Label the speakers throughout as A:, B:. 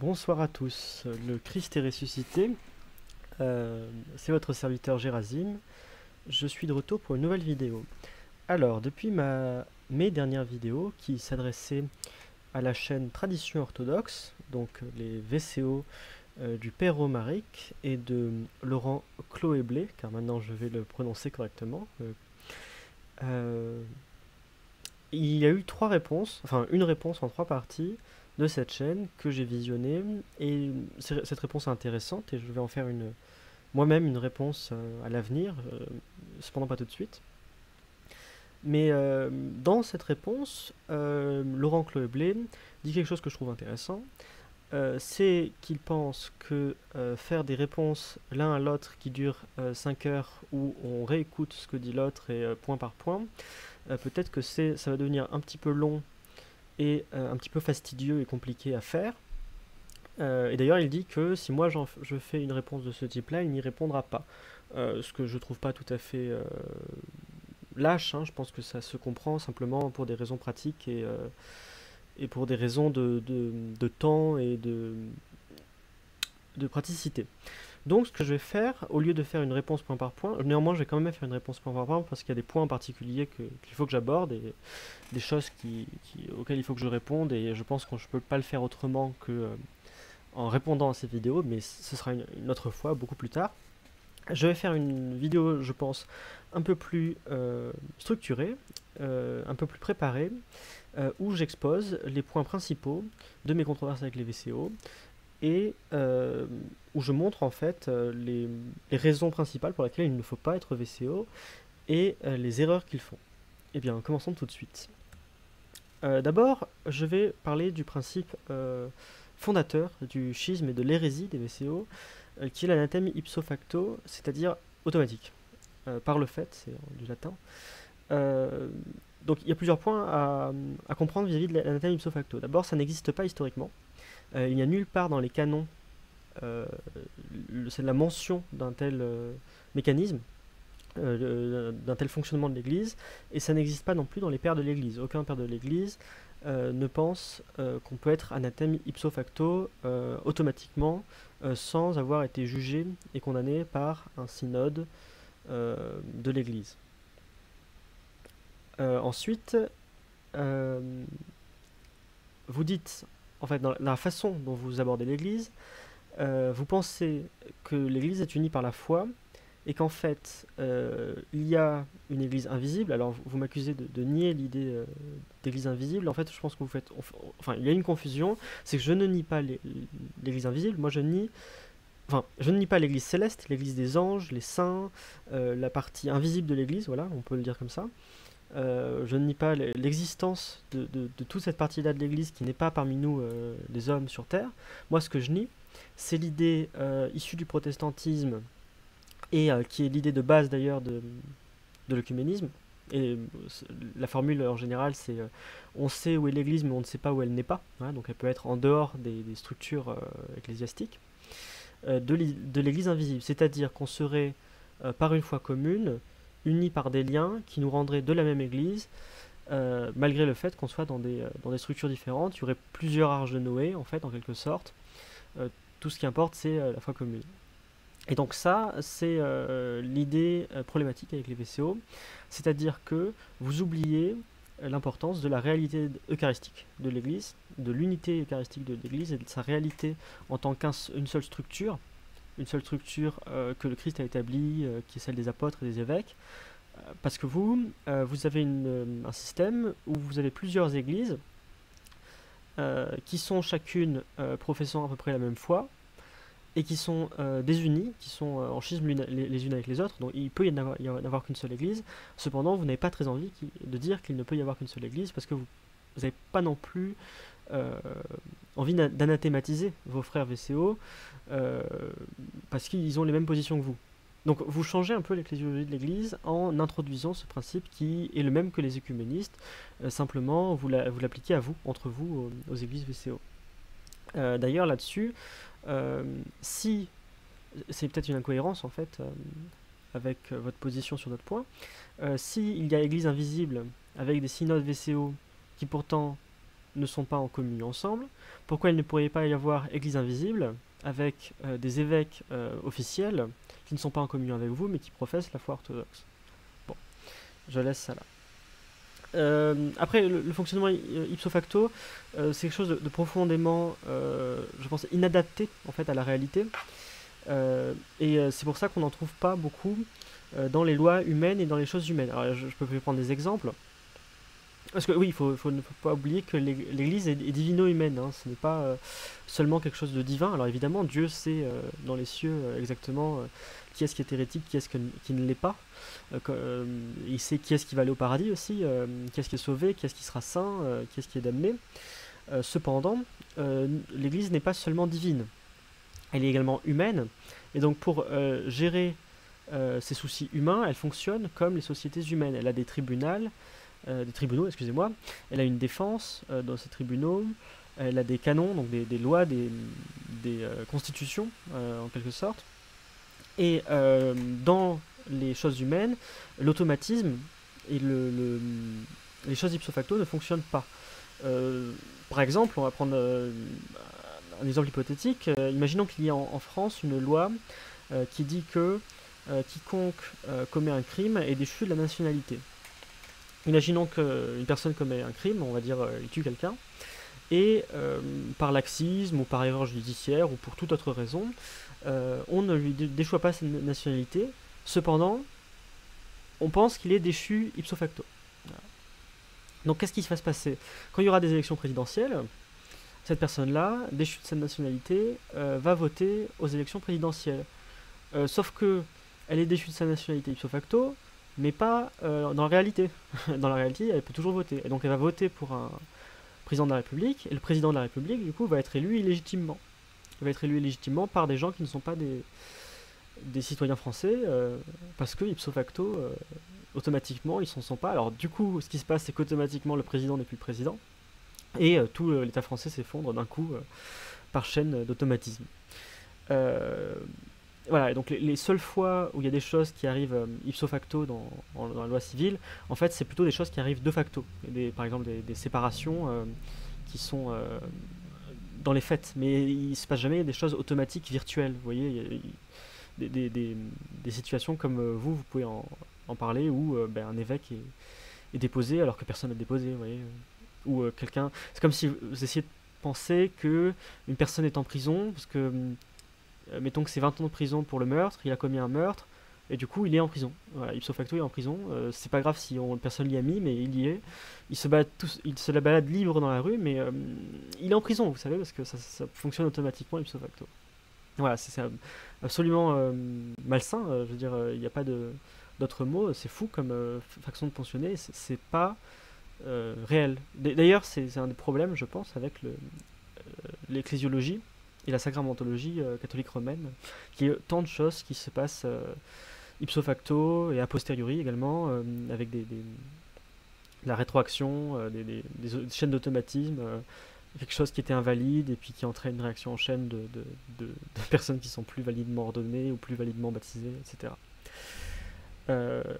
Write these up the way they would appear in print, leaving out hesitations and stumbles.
A: Bonsoir à tous, le Christ est ressuscité, c'est votre serviteur Gérasim, je suis de retour pour une nouvelle vidéo. Alors, depuis mes dernières vidéos qui s'adressaient à la chaîne Tradition Orthodoxe, donc les VCO du Père Romaric et de Laurent Cloéblé, car maintenant je vais le prononcer correctement, il y a eu trois réponses, enfin une réponse en trois parties de cette chaîne que j'ai visionnée et cette réponse est intéressante et je vais en faire moi-même une réponse à l'avenir, cependant pas tout de suite. Mais dans cette réponse, Laurent Cloéblé dit quelque chose que je trouve intéressant, c'est qu'il pense que faire des réponses l'un à l'autre qui durent 5 heures où on réécoute ce que dit l'autre et point par point, peut-être que ça va devenir un petit peu long et un petit peu fastidieux et compliqué à faire. Et d'ailleurs, il dit que si moi je fais une réponse de ce type-là, il n'y répondra pas. Ce que je trouve pas tout à fait lâche, hein. Je pense que ça se comprend simplement pour des raisons pratiques et pour des raisons de temps et de praticité. Donc ce que je vais faire, au lieu de faire une réponse point par point, néanmoins je vais quand même faire une réponse point par point parce qu'il y a des points en particulier qu'il faut que j'aborde et des choses auxquelles il faut que je réponde et je pense que je ne peux pas le faire autrement que en répondant à ces vidéos, mais ce sera une autre fois, beaucoup plus tard. Je vais faire une vidéo, je pense, un peu plus structurée, un peu plus préparée, où j'expose les points principaux de mes controverses avec les VCO, et où je montre en fait les raisons principales pour lesquelles il ne faut pas être VCO et les erreurs qu'ils font. Eh bien, commençons tout de suite. D'abord, je vais parler du principe fondateur du schisme et de l'hérésie des VCO, qui est l'anathème ipso facto, c'est-à-dire automatique. Par le fait, c'est du latin. Donc il y a plusieurs points à comprendre vis-à-vis de l'anathème ipso facto. D'abord, ça n'existe pas historiquement. Il n'y a nulle part dans les canons c'est la mention d'un tel mécanisme, d'un tel fonctionnement de l'Église, et ça n'existe pas non plus dans les pères de l'Église. Aucun père de l'Église ne pense qu'on peut être anathème ipso facto automatiquement sans avoir été jugé et condamné par un synode de l'Église. Ensuite, vous dites, en fait, dans la façon dont vous abordez l'Église, vous pensez que l'Église est unie par la foi et qu'en fait, il y a une Église invisible. Alors, vous m'accusez de nier l'idée d'Église invisible. En fait, je pense que vous faites... Enfin, il y a une confusion. C'est que je ne nie pas l'Église invisible. Moi, je nie... Enfin, je ne nie pas l'Église céleste, l'Église des anges, les saints, la partie invisible de l'Église, voilà, on peut le dire comme ça. Je ne nie pas l'existence de toute cette partie-là de l'Église qui n'est pas parmi nous, les hommes sur Terre. Moi, ce que je nie, c'est l'idée issue du protestantisme et qui est l'idée de base d'ailleurs de l'œcuménisme. Et la formule en général, c'est on sait où est l'Église, mais on ne sait pas où elle n'est pas. Hein, donc elle peut être en dehors des structures ecclésiastiques. De l'Église invisible, c'est-à-dire qu'on serait, par une foi commune, unis par des liens qui nous rendraient de la même Église, malgré le fait qu'on soit dans des structures différentes. Il y aurait plusieurs arches de Noé, en fait, en quelque sorte. Tout ce qui importe, c'est la foi commune. Et donc ça, c'est l'idée problématique avec les VCO, c'est-à-dire que vous oubliez l'importance de la réalité eucharistique de l'Église, de l'unité eucharistique de l'Église et de sa réalité en tant qu'une seule structure que le Christ a établie, qui est celle des apôtres et des évêques, parce que vous avez un système où vous avez plusieurs églises qui sont chacune professant à peu près la même foi, et qui sont désunies, qui sont en schisme les unes avec les autres, donc il peut y n'avoir qu'une seule église. Cependant, vous n'avez pas très envie de dire qu'il ne peut y avoir qu'une seule église, parce que vous n'avez pas non plus envie d'anathématiser vos frères VCO, parce qu'ils ont les mêmes positions que vous. Donc vous changez un peu l'ecclésiologie de l'Église en introduisant ce principe qui est le même que les œcuménistes, simplement vous l'appliquez à vous, entre vous, aux églises VCO. D'ailleurs là-dessus, si c'est peut-être une incohérence en fait avec votre position sur notre point, s'il y a église invisible avec des synodes VCO qui pourtant ne sont pas en communion ensemble, pourquoi il ne pourrait pas y avoir église invisible avec des évêques officiels qui ne sont pas en communion avec vous mais qui professent la foi orthodoxe. Bon, je laisse ça là. Après, le fonctionnement ipso facto, c'est quelque chose de profondément, je pense, inadapté en fait à la réalité. C'est pour ça qu'on n'en trouve pas beaucoup dans les lois humaines et dans les choses humaines. Alors, je peux prendre des exemples. Parce que oui, ne faut pas oublier que l'Église est divino-humaine, hein. Ce n'est pas seulement quelque chose de divin. Alors évidemment, Dieu sait dans les cieux exactement qui est-ce qui est hérétique, qui est-ce qui ne l'est pas. Il sait qui est-ce qui va aller au paradis aussi, qui est-ce qui est sauvé, qui est-ce qui sera saint, qui est-ce qui est damné. Cependant, l'Église n'est pas seulement divine, elle est également humaine. Et donc pour gérer ses soucis humains, elle fonctionne comme les sociétés humaines. Elle a des tribunaux, excusez-moi. Elle a une défense dans ces tribunaux. Elle a des canons, donc des lois, des constitutions, en quelque sorte. Et dans les choses humaines, l'automatisme et les choses ipso facto ne fonctionnent pas. Par exemple, on va prendre un exemple hypothétique. Imaginons qu'il y ait en France une loi qui dit que quiconque commet un crime est déchu de la nationalité. Imaginons qu'une personne commet un crime, on va dire il tue quelqu'un, et par laxisme ou par erreur judiciaire ou pour toute autre raison, on ne lui déchoit pas sa nationalité. Cependant, on pense qu'il est déchu ipso facto. Voilà. Donc qu'est-ce qui va se passer? Quand il y aura des élections présidentielles, cette personne-là, déchue de sa nationalité, va voter aux élections présidentielles. Sauf que elle est déchue de sa nationalité ipso facto, mais pas dans la réalité. Dans la réalité, elle peut toujours voter. Et donc elle va voter pour un président de la République, et le président de la République, du coup, va être élu illégitimement. Il va être élu illégitimement par des gens qui ne sont pas des citoyens français, parce que ipso facto, automatiquement, ils ne sont pas. Alors du coup, ce qui se passe, c'est qu'automatiquement, le président n'est plus le président, et tout l'État français s'effondre d'un coup par chaîne d'automatisme. Voilà, et donc les seules fois où il y a des choses qui arrivent ipso facto dans la loi civile, en fait, c'est plutôt des choses qui arrivent de facto. Par exemple, des séparations qui sont dans les faits, mais il ne se passe jamais des choses automatiques virtuelles. Vous voyez, des situations comme vous pouvez en parler, où un évêque est déposé alors que personne n'a déposé, vous voyez. Ou quelqu'un. C'est comme si vous essayez de penser que une personne est en prison, parce que mettons que c'est 20 ans de prison pour le meurtre, il a commis un meurtre, et du coup il est en prison. Voilà, ipso facto il est en prison. C'est pas grave si personne l'y a mis, mais il y est. Il se balade libre dans la rue, mais il est en prison, vous savez, parce que ça fonctionne automatiquement ipso facto. Voilà, c'est absolument malsain. Je veux dire, il n'y a pas d'autre mot. C'est fou comme façon de fonctionner. C'est pas réel. D'ailleurs, c'est un des problèmes, je pense, avec l'ecclésiologie et la sacramentologie catholique romaine, qui est tant de choses qui se passent ipso facto et a posteriori également, avec la rétroaction, des chaînes d'automatisme, quelque chose qui était invalide et puis qui entraîne une réaction en chaîne de personnes qui sont plus validement ordonnées ou plus validement baptisées, etc.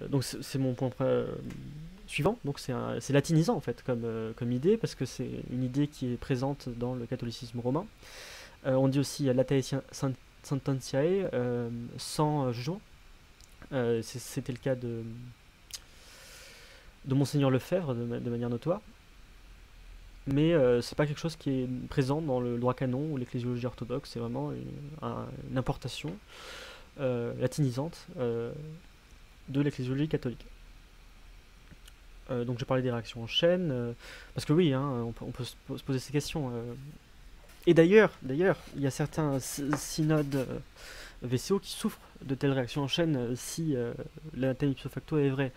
A: Donc c'est mon point suivant. Donc c'est latinisant en fait comme idée, parce que c'est une idée qui est présente dans le catholicisme romain. On dit aussi latae sententiae, sans jugement. C'était le cas de Monseigneur Lefebvre de manière notoire. Mais c'est pas quelque chose qui est présent dans le droit canon ou l'ecclésiologie orthodoxe. C'est vraiment une importation latinisante de l'ecclésiologie catholique. Donc je parlais des réactions en chaîne, parce que oui, hein, on peut se poser ces questions. Et d'ailleurs, il y a certains synodes VCO qui souffrent de telles réactions en chaîne si l'anathème ipso facto est vrai.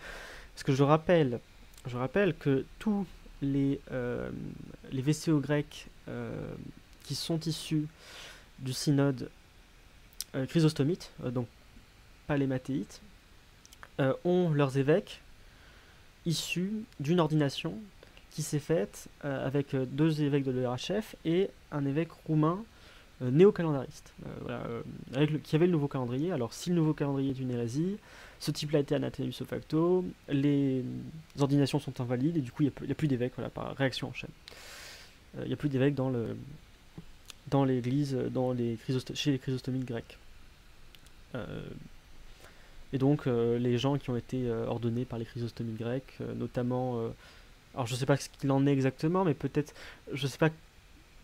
A: Parce que je rappelle que tous les VCO grecs qui sont issus du synode chrysostomite, donc pas les mathéites, ont leurs évêques issus d'une ordination qui s'est faite avec deux évêques de l'ERHF et un évêque roumain néo-calendariste, qui avait le nouveau calendrier. Alors si le nouveau calendrier est une hérésie, ce type-là a été anathème ipso facto, les ordinations sont invalides et du coup il n'y a plus d'évêques, voilà, par réaction en chaîne. il n'y a plus d'évêques dans l'église, chez les chrysostomites grecs. Euh, et donc les gens qui ont été ordonnés par les chrysostomites grecs, notamment, alors je sais pas ce qu'il en est exactement, mais peut-être, je sais pas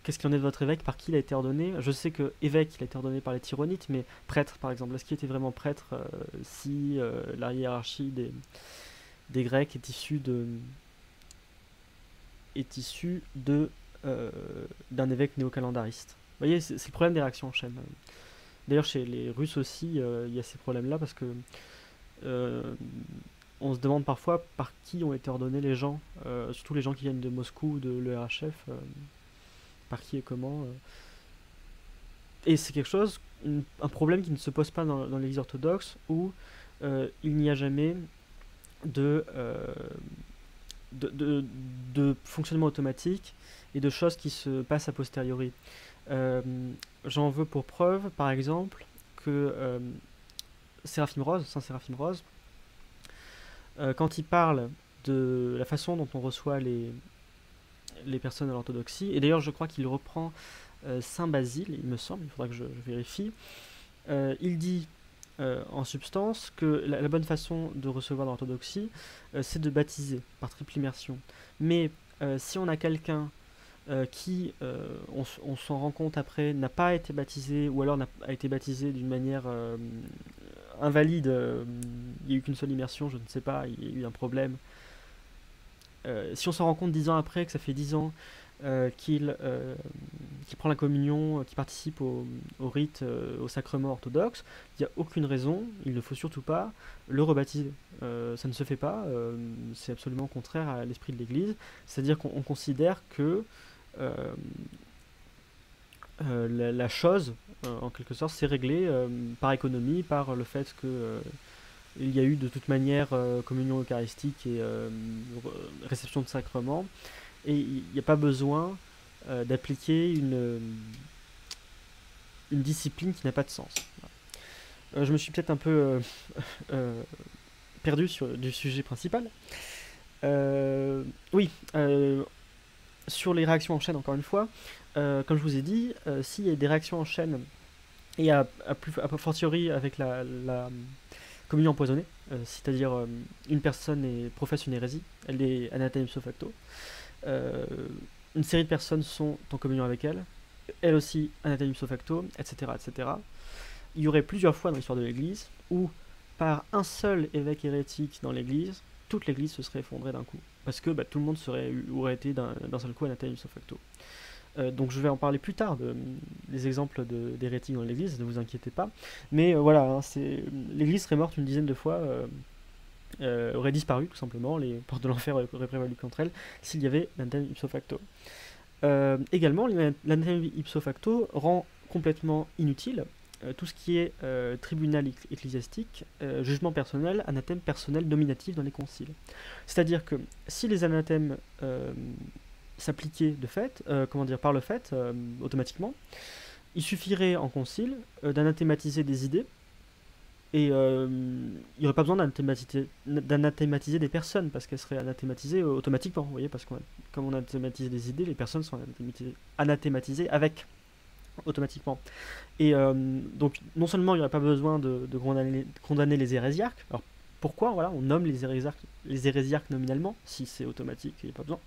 A: qu'est-ce qu'il en est de votre évêque, par qui il a été ordonné. Je sais que évêque, il a été ordonné par les Tyronites, mais prêtre, par exemple, est-ce qu'il était vraiment prêtre si la hiérarchie des Grecs est issue d'un évêque néocalendariste. Vous voyez, c'est le problème des réactions en chaîne. D'ailleurs, chez les Russes aussi, il y a ces problèmes-là parce que euh, on se demande parfois par qui ont été ordonnés les gens, surtout les gens qui viennent de Moscou ou de l'ERHF, par qui et comment. Et c'est quelque chose, un problème qui ne se pose pas dans l'Église orthodoxe où il n'y a jamais de, euh, de fonctionnement automatique et de choses qui se passent a posteriori. Euh, J'en veux pour preuve, par exemple, que Séraphime Rose, Saint Séraphime Rose, quand il parle de la façon dont on reçoit les personnes à l'orthodoxie, et d'ailleurs je crois qu'il reprend Saint Basile, il me semble, il faudra que je vérifie, il dit en substance que la bonne façon de recevoir l'orthodoxie, c'est de baptiser par triple immersion. Mais si on a quelqu'un qui, on s'en rend compte après, n'a pas été baptisé, ou alors a été baptisé d'une manière invalide, il n'y a eu qu'une seule immersion, je ne sais pas, il y a eu un problème. Si on s'en rend compte 10 ans après, que ça fait 10 ans qu'il prend la communion, qu'il participe au rite, au sacrement orthodoxe, il n'y a aucune raison, il ne faut surtout pas le rebaptiser. Ça ne se fait pas, c'est absolument contraire à l'esprit de l'Église, c'est-à-dire qu'on considère que euh, la chose, en quelque sorte, c'est réglé par économie, par le fait que il y a eu de toute manière communion eucharistique et réception de sacrement, et il n'y a pas besoin d'appliquer une discipline qui n'a pas de sens. Je me suis peut-être un peu perdu du sujet principal. Oui, sur les réactions en chaîne, encore une fois, comme je vous ai dit, s'il y a des réactions en chaîne, et à fortiori avec la communion empoisonnée, c'est-à-dire une personne professe une hérésie, elle est anathème ipso facto, une série de personnes sont en communion avec elle, elle aussi anathème ipso facto, etc., etc. Il y aurait plusieurs fois dans l'histoire de l'Église où, par un seul évêque hérétique dans l'Église, toute l'Église se serait effondrée d'un coup, parce que tout le monde aurait été d'un seul coup anathème ipso facto. Donc je vais en parler plus tard des exemples d'hérétiques dans l'Église, ne vous inquiétez pas. Mais voilà, hein, l'Église serait morte une dizaine de fois, aurait disparu tout simplement, les portes de l'enfer auraient prévalu contre elle, s'il y avait l'anathème ipso facto. Également, l'anathème ipso facto rend complètement inutile tout ce qui est tribunal ecclésiastique, jugement personnel, anathème personnel nominatif dans les conciles. C'est-à-dire que si les anathèmes s'appliquer de fait, par le fait, automatiquement, il suffirait en concile d'anathématiser des idées et il n'y aurait pas besoin d'anathématiser des personnes parce qu'elles seraient anathématisées automatiquement, vous voyez, parce que comme on anathématise des idées, les personnes sont anathématisées avec automatiquement. Et donc non seulement il n'y aurait pas besoin de condamner les hérésiarques, alors pourquoi voilà, on nomme les hérésiarques nominalement si c'est automatique, il n'y a pas besoin.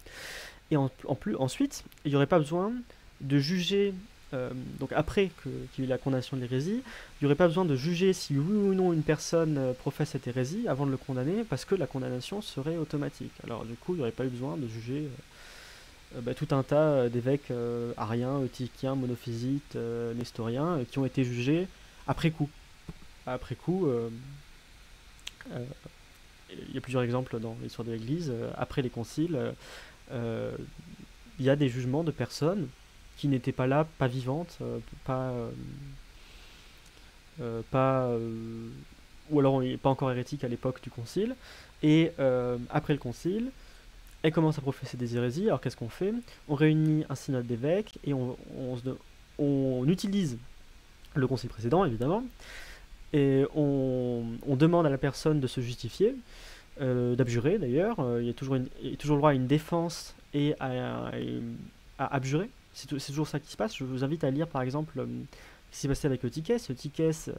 A: Et ensuite, il n'y aurait pas besoin de juger, donc après qu'il y ait eu la condamnation de l'hérésie, il n'y aurait pas besoin de juger si oui ou non une personne professe cette hérésie avant de le condamner, parce que la condamnation serait automatique. Alors du coup, il n'y aurait pas eu besoin de juger tout un tas d'évêques ariens, eutychiens, monophysites, nestoriens, qui ont été jugés après coup. Après coup, il y a plusieurs exemples dans l'histoire de l'Église, après les conciles, il y a des jugements de personnes qui n'étaient pas là, pas vivantes, ou alors pas encore hérétiques à l'époque du concile, et après le concile, elles commencent à professer des hérésies. Alors qu'est-ce qu'on fait? On réunit un synode d'évêques et on utilise le concile précédent, évidemment, et on demande à la personne de se justifier, d'abjurer d'ailleurs. Il y a toujours le droit à une défense et à abjurer. C'est toujours ça qui se passe. Je vous invite à lire par exemple ce qui s'est passé avec Eutychès. Eutychès,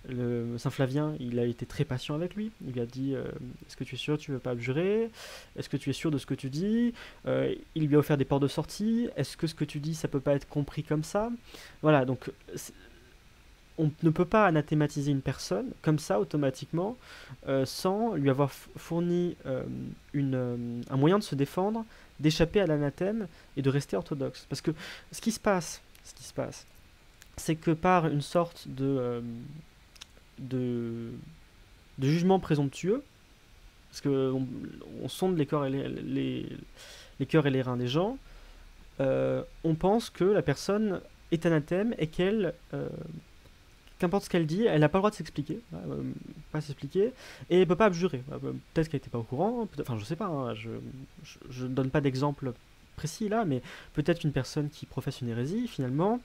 A: le Saint Flavien, il a été très patient avec lui. Il lui a dit est-ce que tu es sûr que tu ne veux pas abjurer? Est-ce que tu es sûr de ce que tu dis? Il lui a offert des portes de sortie. Est-ce que ce que tu dis, ça peut pas être compris comme ça? Voilà, donc on ne peut pas anathématiser une personne comme ça automatiquement sans lui avoir fourni un moyen de se défendre, d'échapper à l'anathème et de rester orthodoxe. Parce que ce qui se passe, c'est que par une sorte de, de jugement présomptueux, parce qu'on sonde les cœurs les cœurs et les reins des gens, on pense que la personne est anathème et qu'importe ce qu'elle dit, elle n'a pas le droit de s'expliquer, pas s'expliquer, et elle ne peut pas abjurer. Peut-être qu'elle n'était pas au courant, enfin je sais pas, hein, je ne donne pas d'exemple précis là, mais peut-être qu'une personne qui professe une hérésie, finalement,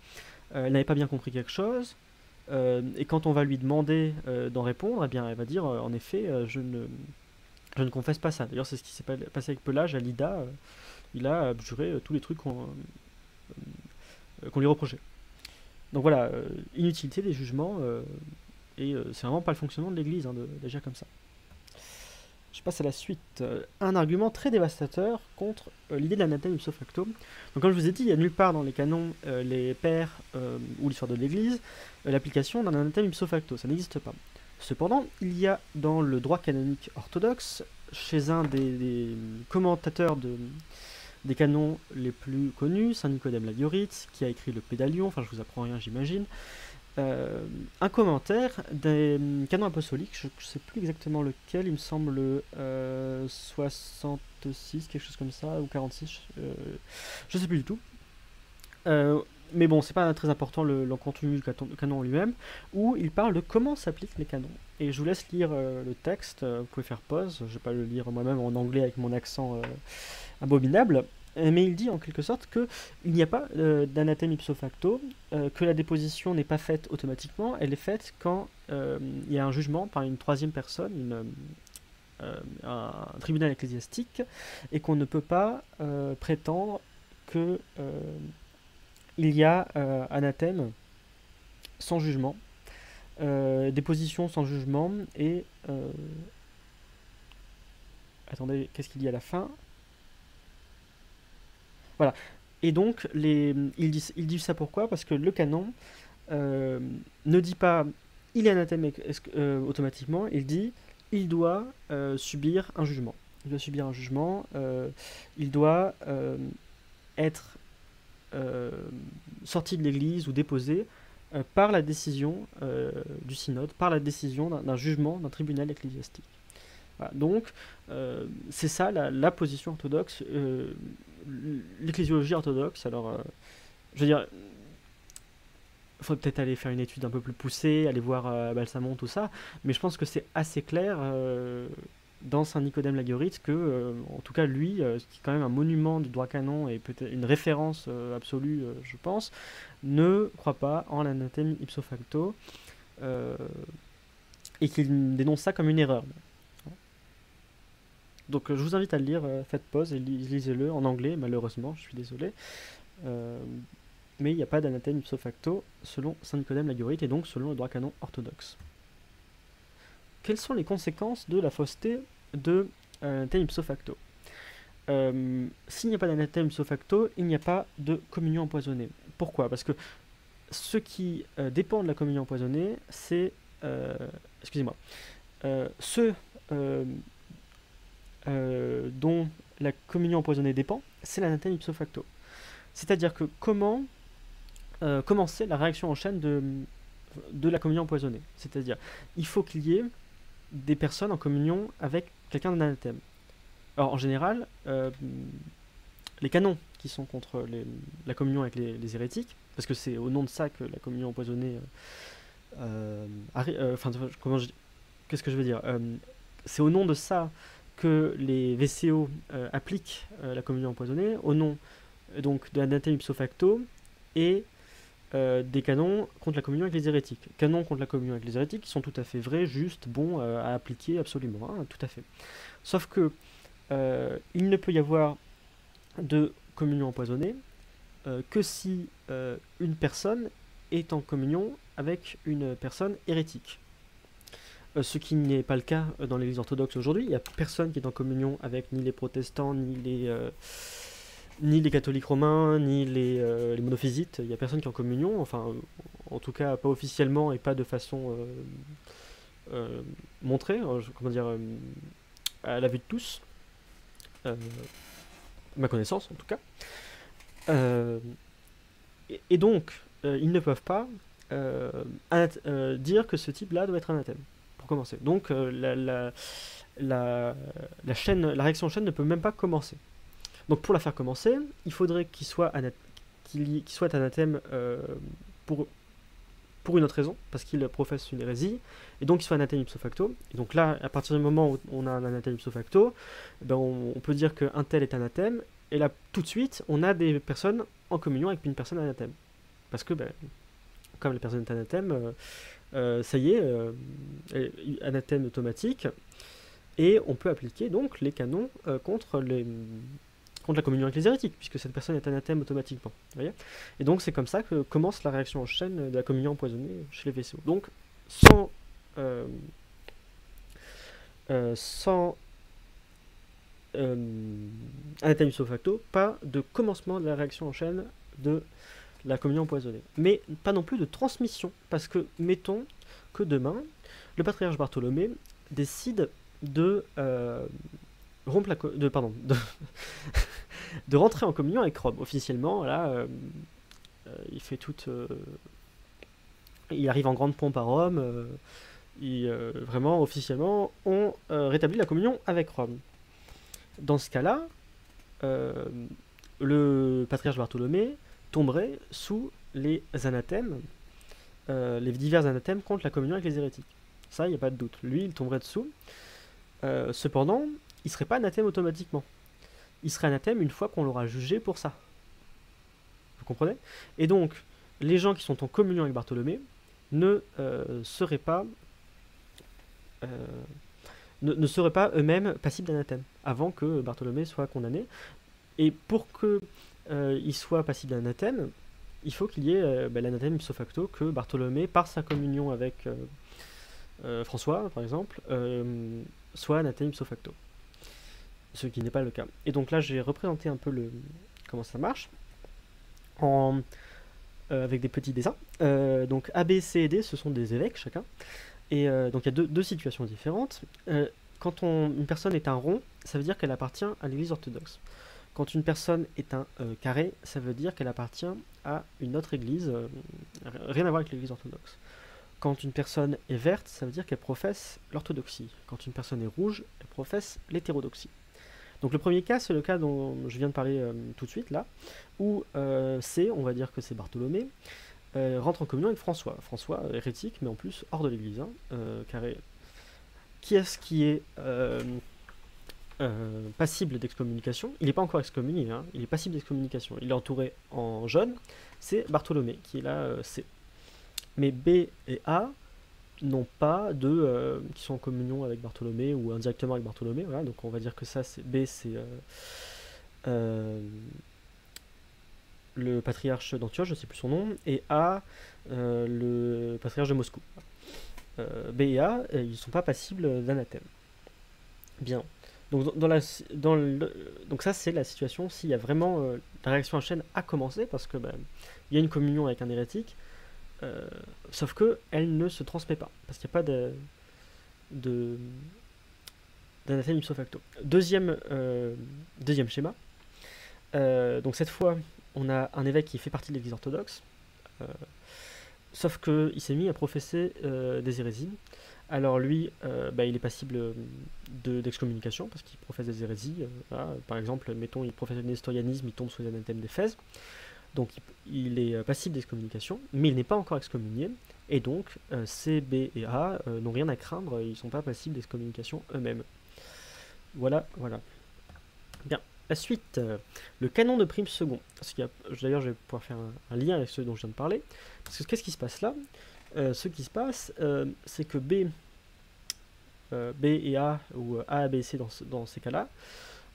A: elle n'avait pas bien compris quelque chose, et quand on va lui demander d'en répondre, eh bien, elle va dire en effet, je ne confesse pas ça. D'ailleurs, c'est ce qui s'est passé avec Pelage à Lydda. Il a abjuré tous les trucs qu'on lui reprochait. Donc voilà, inutilité des jugements, et c'est vraiment pas le fonctionnement de l'Église d'agir comme ça. Je passe à la suite. Un argument très dévastateur contre l'idée de l'anathème ipso facto. Donc comme je vous ai dit, il n'y a nulle part dans les canons, les pères ou l'histoire de l'Église, l'application d'un anathème ipso facto. Ça n'existe pas. Cependant, il y a dans le droit canonique orthodoxe, chez un des commentateurs des canons les plus connus, Saint Nicodème Lagiorite, qui a écrit le Pédalion, enfin je vous apprends rien j'imagine, un commentaire des canons apostoliques, je ne sais plus exactement lequel, il me semble le 66, quelque chose comme ça, ou 46, je ne sais plus du tout. Mais bon, c'est pas très important le contenu du canon en lui-même, où il parle de comment s'appliquent les canons. Et je vous laisse lire le texte, vous pouvez faire pause, je ne vais pas le lire moi-même en anglais avec mon accent abominable, mais il dit en quelque sorte qu'il n'y a pas d'anathème ipso facto, que la déposition n'est pas faite automatiquement, elle est faite quand il y a un jugement par une troisième personne, un tribunal ecclésiastique, et qu'on ne peut pas prétendre que il y a anathème sans jugement, déposition sans jugement, et attendez, qu'est-ce qu'il y a à la fin? Voilà. Et donc, il dit ça pourquoi? Parce que le canon ne dit pas il est anathème automatiquement, il dit il doit subir un jugement. Il doit subir un jugement, il doit être sorti de l'église ou déposé par la décision du synode, par la décision d'un jugement d'un tribunal ecclésiastique. Voilà, donc, c'est ça la position orthodoxe, l'ecclésiologie orthodoxe. Alors, je veux dire, il faudrait peut-être aller faire une étude un peu plus poussée, aller voir Balsamon, tout ça, mais je pense que c'est assez clair dans Saint Nicodème Lagiorite que, en tout cas, lui, qui est quand même un monument du droit canon et peut-être une référence absolue, je pense, ne croit pas en l'anathème ipso facto et qu'il dénonce ça comme une erreur. Donc je vous invite à le lire, faites pause et lisez-le en anglais, malheureusement, je suis désolé. Mais il n'y a pas d'anathème ipso facto selon Saint Nicodème Lagiorite et donc selon le droit canon orthodoxe. Quelles sont les conséquences de la fausseté de l'anathème ipso facto? S'il n'y a pas d'anathème ipso facto, il n'y a pas de communion empoisonnée. Pourquoi? Parce que ce qui dépend de la communion empoisonnée, c'est... excusez-moi. Ceux dont la communion empoisonnée dépend, c'est l'anathème ipso facto. C'est-à-dire que comment commencer la réaction en chaîne de la communion empoisonnée. C'est-à-dire, il faut qu'il y ait des personnes en communion avec quelqu'un d'un anathème. Alors, en général, les canons qui sont contre la communion avec les hérétiques, parce que c'est au nom de ça que la communion empoisonnée qu'est-ce que je veux dire, c'est au nom de ça que les VCO appliquent la communion empoisonnée, au nom donc de l'anathème ipso facto et des canons contre la communion avec les hérétiques. Canons contre la communion avec les hérétiques qui sont tout à fait vrais, justes, bons à appliquer absolument, hein, tout à fait. Sauf que il ne peut y avoir de communion empoisonnée que si une personne est en communion avec une personne hérétique. Ce qui n'est pas le cas dans l'Église orthodoxe aujourd'hui. Il n'y a personne qui est en communion avec ni les protestants, ni les catholiques romains, ni les monophysites. Il n'y a personne qui est en communion, enfin, en tout cas pas officiellement et pas de façon montrée, comment dire, à la vue de tous, à ma connaissance en tout cas. Et donc, ils ne peuvent pas dire que ce type-là doit être anathème, pour commencer. Donc, la réaction en chaîne ne peut même pas commencer. Donc, pour la faire commencer, il faudrait qu'il soit anathème pour une autre raison, parce qu'il professe une hérésie, et donc il soit anathème ipso facto. Et donc là, à partir du moment où on a un anathème ipso facto, ben on peut dire qu'un tel est anathème, et là, tout de suite, on a des personnes en communion avec une personne anathème. Parce que, ben, comme la personne est anathème, ça y est, anathème automatique, et on peut appliquer donc les canons contre la communion avec les hérétiques, puisque cette personne est anathème automatiquement. Vous voyez, et donc c'est comme ça que commence la réaction en chaîne de la communion empoisonnée chez les vaisseaux. Donc sans anathème ipso facto, pas de commencement de la réaction en chaîne de la communion empoisonnée. Mais pas non plus de transmission, parce que mettons que demain, le patriarche Bartholomée décide de rompre de rentrer en communion avec Rome. Officiellement, là, il fait il arrive en grande pompe à Rome, vraiment, officiellement, on rétablit la communion avec Rome. Dans ce cas-là, le patriarche Bartholomée tomberait sous les anathèmes, les divers anathèmes contre la communion avec les hérétiques. Ça, il n'y a pas de doute. Lui, il tomberait dessous. Cependant, il ne serait pas anathème automatiquement. Il serait anathème une fois qu'on l'aura jugé pour ça. Vous comprenez? Et donc, les gens qui sont en communion avec Bartholomée ne seraient pas eux-mêmes passibles d'anathème avant que Bartholomée soit condamné. Et pour qu'il soit passible d'anathème, il faut qu'il y ait l'anathème ipso facto que Bartholomée, par sa communion avec François, par exemple, soit anathème ipso facto. Ce qui n'est pas le cas. Et donc là, j'ai représenté un peu comment ça marche avec des petits dessins. Donc A, B, C et D, ce sont des évêques chacun. Et donc il y a deux situations différentes. Quand une personne est un rond, ça veut dire qu'elle appartient à l'Église orthodoxe. Quand une personne est un carré, ça veut dire qu'elle appartient à une autre église, rien à voir avec l'Église orthodoxe. Quand une personne est verte, ça veut dire qu'elle professe l'orthodoxie. Quand une personne est rouge, elle professe l'hétérodoxie. Donc le premier cas, c'est le cas dont je viens de parler tout de suite, là, où on va dire que c'est Bartholomée, rentre en communion avec François. François, hérétique, mais en plus hors de l'Église. Carré. Qui est-ce qui est passible d'excommunication? Il n'est pas encore excommunié, hein, il est passible d'excommunication. Il est entouré en jaune, c'est Bartholomée, qui est là, C. Mais B et A n'ont pas qui sont en communion avec Bartholomée ou indirectement avec Bartholomée. Voilà, donc on va dire que ça, B, c'est le patriarche d'Antioche, je ne sais plus son nom, et A, le patriarche de Moscou. B et A, ils ne sont pas passibles d'anathème. Bien. Donc, donc ça, c'est la situation s'il y a vraiment la réaction en chaîne a commencé, parce que il y a une communion avec un hérétique, sauf que elle ne se transmet pas, parce qu'il n'y a pas d'anathème ipso facto. Deuxième schéma. Donc cette fois, on a un évêque qui fait partie de l'Église orthodoxe, sauf qu'il s'est mis à professer des hérésies. Alors lui, il est passible d'excommunication parce qu'il professe des hérésies. Voilà. Par exemple, mettons, il professe le nestorianisme, il tombe sous les anathèmes d'Éphèse. Donc il est passible d'excommunication, mais il n'est pas encore excommunié. Et donc C, B et A n'ont rien à craindre, ils ne sont pas passibles d'excommunication eux-mêmes. Voilà. Bien. La suite, le canon de prime second. D'ailleurs, je vais pouvoir faire un lien avec ce dont je viens de parler. Parce que qu'est-ce qui se passe là? Ce qui se passe, c'est que B et A, ou A, B et C dans ces cas-là,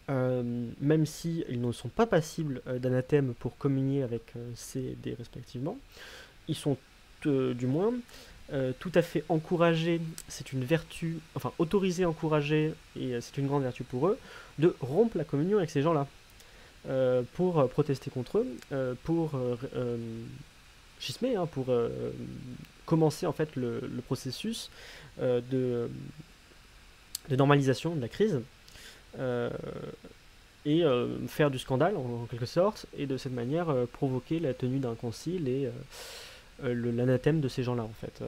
A: même si ils ne sont pas passibles d'anathème pour communier avec ces dés respectivement, ils sont du moins tout à fait encouragés, c'est une vertu, enfin autorisés, encouragés, et c'est une grande vertu pour eux, de rompre la communion avec ces gens-là, pour protester contre eux, pour schismer, hein, pour commencer en fait le processus de normalisation de la crise, euh, et faire du scandale en quelque sorte, et de cette manière provoquer la tenue d'un concile et l'anathème de ces gens-là en fait.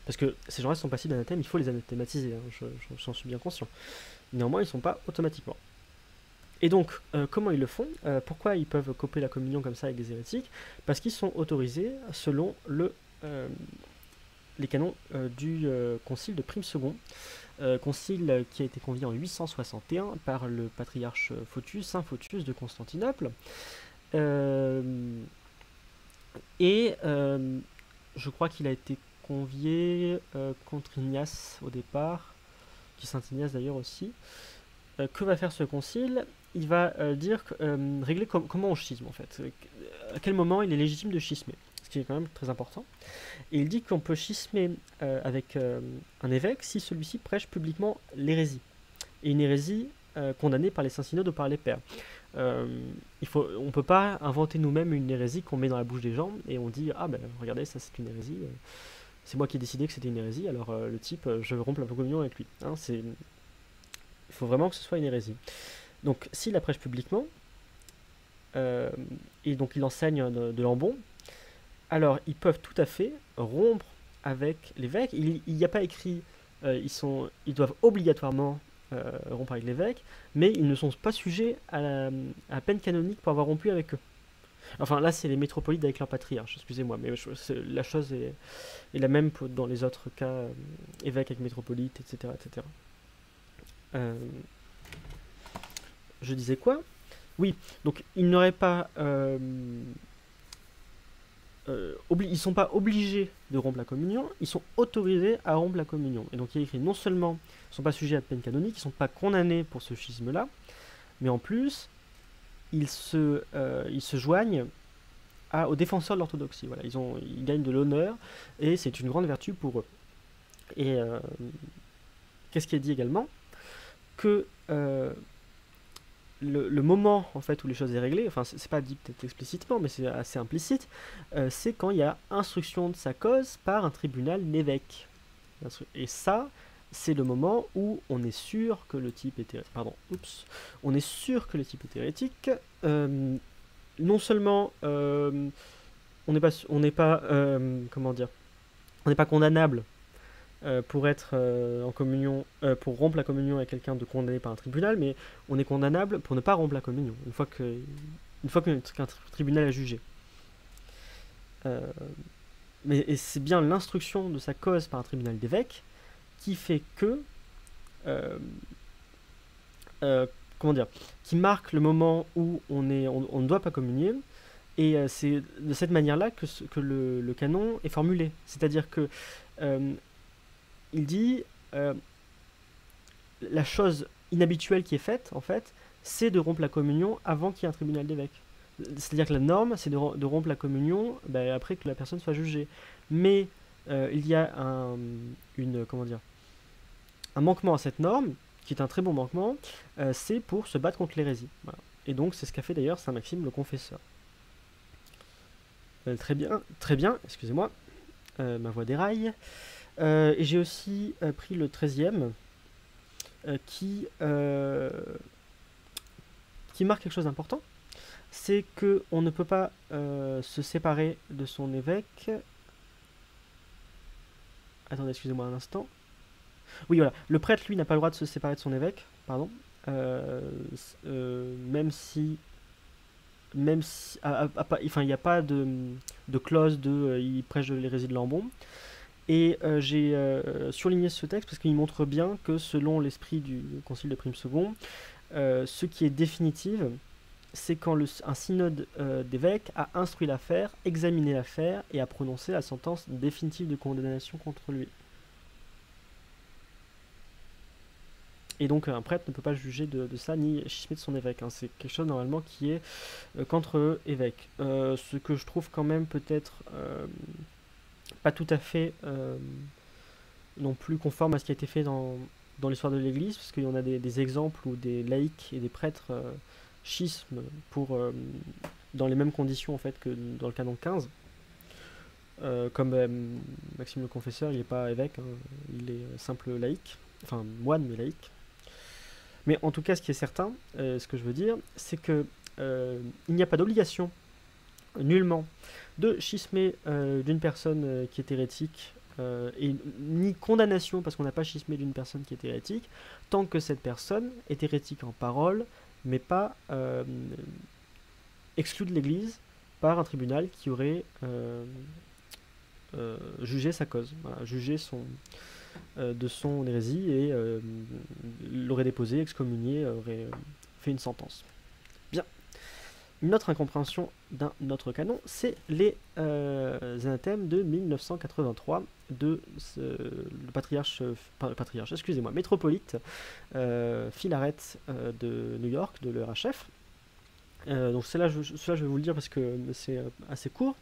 A: Parce que ces gens-là sont passibles d'anathème, il faut les anathématiser, hein, j'en suis bien conscient. Néanmoins, ils ne sont pas automatiquement. Et donc, comment ils le font? Pourquoi ils peuvent coper la communion comme ça avec des hérétiques? Parce qu'ils sont autorisés selon les canons du concile de Prime II, concile qui a été convié en 861 par le patriarche Photius, Saint Photius de Constantinople. Je crois qu'il a été convié contre Ignace au départ, qui Saint Ignace d'ailleurs aussi. Que va faire ce concile? Il va régler comment on schisme en fait. À quel moment il est légitime de schismer, ce qui est quand même très important. Et il dit qu'on peut schismer avec un évêque si celui-ci prêche publiquement l'hérésie. Et une hérésie condamnée par les saints synodes ou par les pères. On ne peut pas inventer nous-mêmes une hérésie qu'on met dans la bouche des gens et on dit ah ben regardez, ça c'est une hérésie, c'est moi qui ai décidé que c'était une hérésie, alors le type je vais rompre la communion avec lui, hein, il faut vraiment que ce soit une hérésie. Donc s'il la prêche publiquement et donc il enseigne de l'ambon, alors ils peuvent tout à fait rompre avec l'évêque. Il n'y a pas écrit ils doivent obligatoirement rompre avec l'évêque, mais ils ne sont pas sujets à la peine canonique pour avoir rompu avec eux. Enfin là c'est les métropolites avec leur patriarche, excusez-moi, mais la chose est la même dans les autres cas, évêque avec métropolite, etc. etc. Je disais quoi? Oui, donc ils n'auraient pas... ils ne sont pas obligés de rompre la communion, ils sont autorisés à rompre la communion. Et donc il y a écrit non seulement ils ne sont pas sujets à de peine canonique, ils ne sont pas condamnés pour ce schisme-là, mais en plus ils se joignent aux défenseurs de l'orthodoxie. Voilà, ils gagnent de l'honneur et c'est une grande vertu pour eux. Et qu'est-ce qui est dit également? Que le moment en fait où les choses est réglées, enfin c'est pas dit peut-être explicitement, mais c'est assez implicite, c'est quand il y a instruction de sa cause par un tribunal d'évêque. Et ça, c'est le moment où on est sûr que le type est hérétique. On est sûr que le type est hérétique. Non seulement on n'est pas comment dire, on n'est pas condamnable pour être en communion, pour rompre la communion avec quelqu'un de condamné par un tribunal, mais on est condamnable pour ne pas rompre la communion une fois qu'un tribunal a jugé. Mais c'est bien l'instruction de sa cause par un tribunal d'évêque qui fait que comment dire, qui marque le moment où on ne doit pas communier. Et c'est de cette manière-là que le canon est formulé. C'est-à-dire que il dit la chose inhabituelle qui est faite, en fait, c'est de rompre la communion avant qu'il y ait un tribunal d'évêque. C'est-à-dire que la norme, c'est de rompre la communion après que la personne soit jugée. Mais il y a comment dire, un manquement à cette norme, qui est un très bon manquement, c'est pour se battre contre l'hérésie. Voilà. Et donc c'est ce qu'a fait d'ailleurs Saint Maxime le Confesseur. Très bien, excusez-moi, ma voix déraille. Et j'ai aussi pris le 13e qui marque quelque chose d'important. C'est qu'on ne peut pas se séparer de son évêque. Attendez, excusez-moi un instant. Oui, voilà. Le prêtre, lui, n'a pas le droit de se séparer de son évêque, pardon. Même si il n'y a pas de clause il prêche de l'hérésie de Lambon. Et j'ai surligné ce texte parce qu'il montre bien que selon l'esprit du Concile de Prime II, ce qui est définitif, c'est quand un synode d'évêques a instruit l'affaire, examiné l'affaire et a prononcé la sentence définitive de condamnation contre lui. Et donc un prêtre ne peut pas juger de ça ni schismer de son évêque, hein. C'est quelque chose normalement qui est qu'entre évêques. Ce que je trouve quand même peut-être pas tout à fait non plus conforme à ce qui a été fait dans l'histoire de l'Église, parce qu'il y en a des exemples où des laïcs et des prêtres schisment dans les mêmes conditions en fait que dans le canon 15. Comme Maxime le Confesseur, il n'est pas évêque, hein, il est simple laïc, enfin moine mais laïc. Mais en tout cas, ce qui est certain, ce que je veux dire, c'est que il n'y a pas d'obligation, nullement, de schismer d'une personne qui est hérétique, et ni condamnation parce qu'on n'a pas schismé d'une personne qui est hérétique, tant que cette personne est hérétique en parole, mais pas exclue de l'Église par un tribunal qui aurait jugé sa cause, voilà, jugé de son hérésie et l'aurait déposé, excommunié, aurait fait une sentence. Bien. Une autre incompréhension d'un autre canon, c'est les anathèmes de 1983 de le patriarche, excusez-moi, métropolite Philaret de New York, de l'ERHF. Donc cela je vais vous le dire parce que c'est assez court.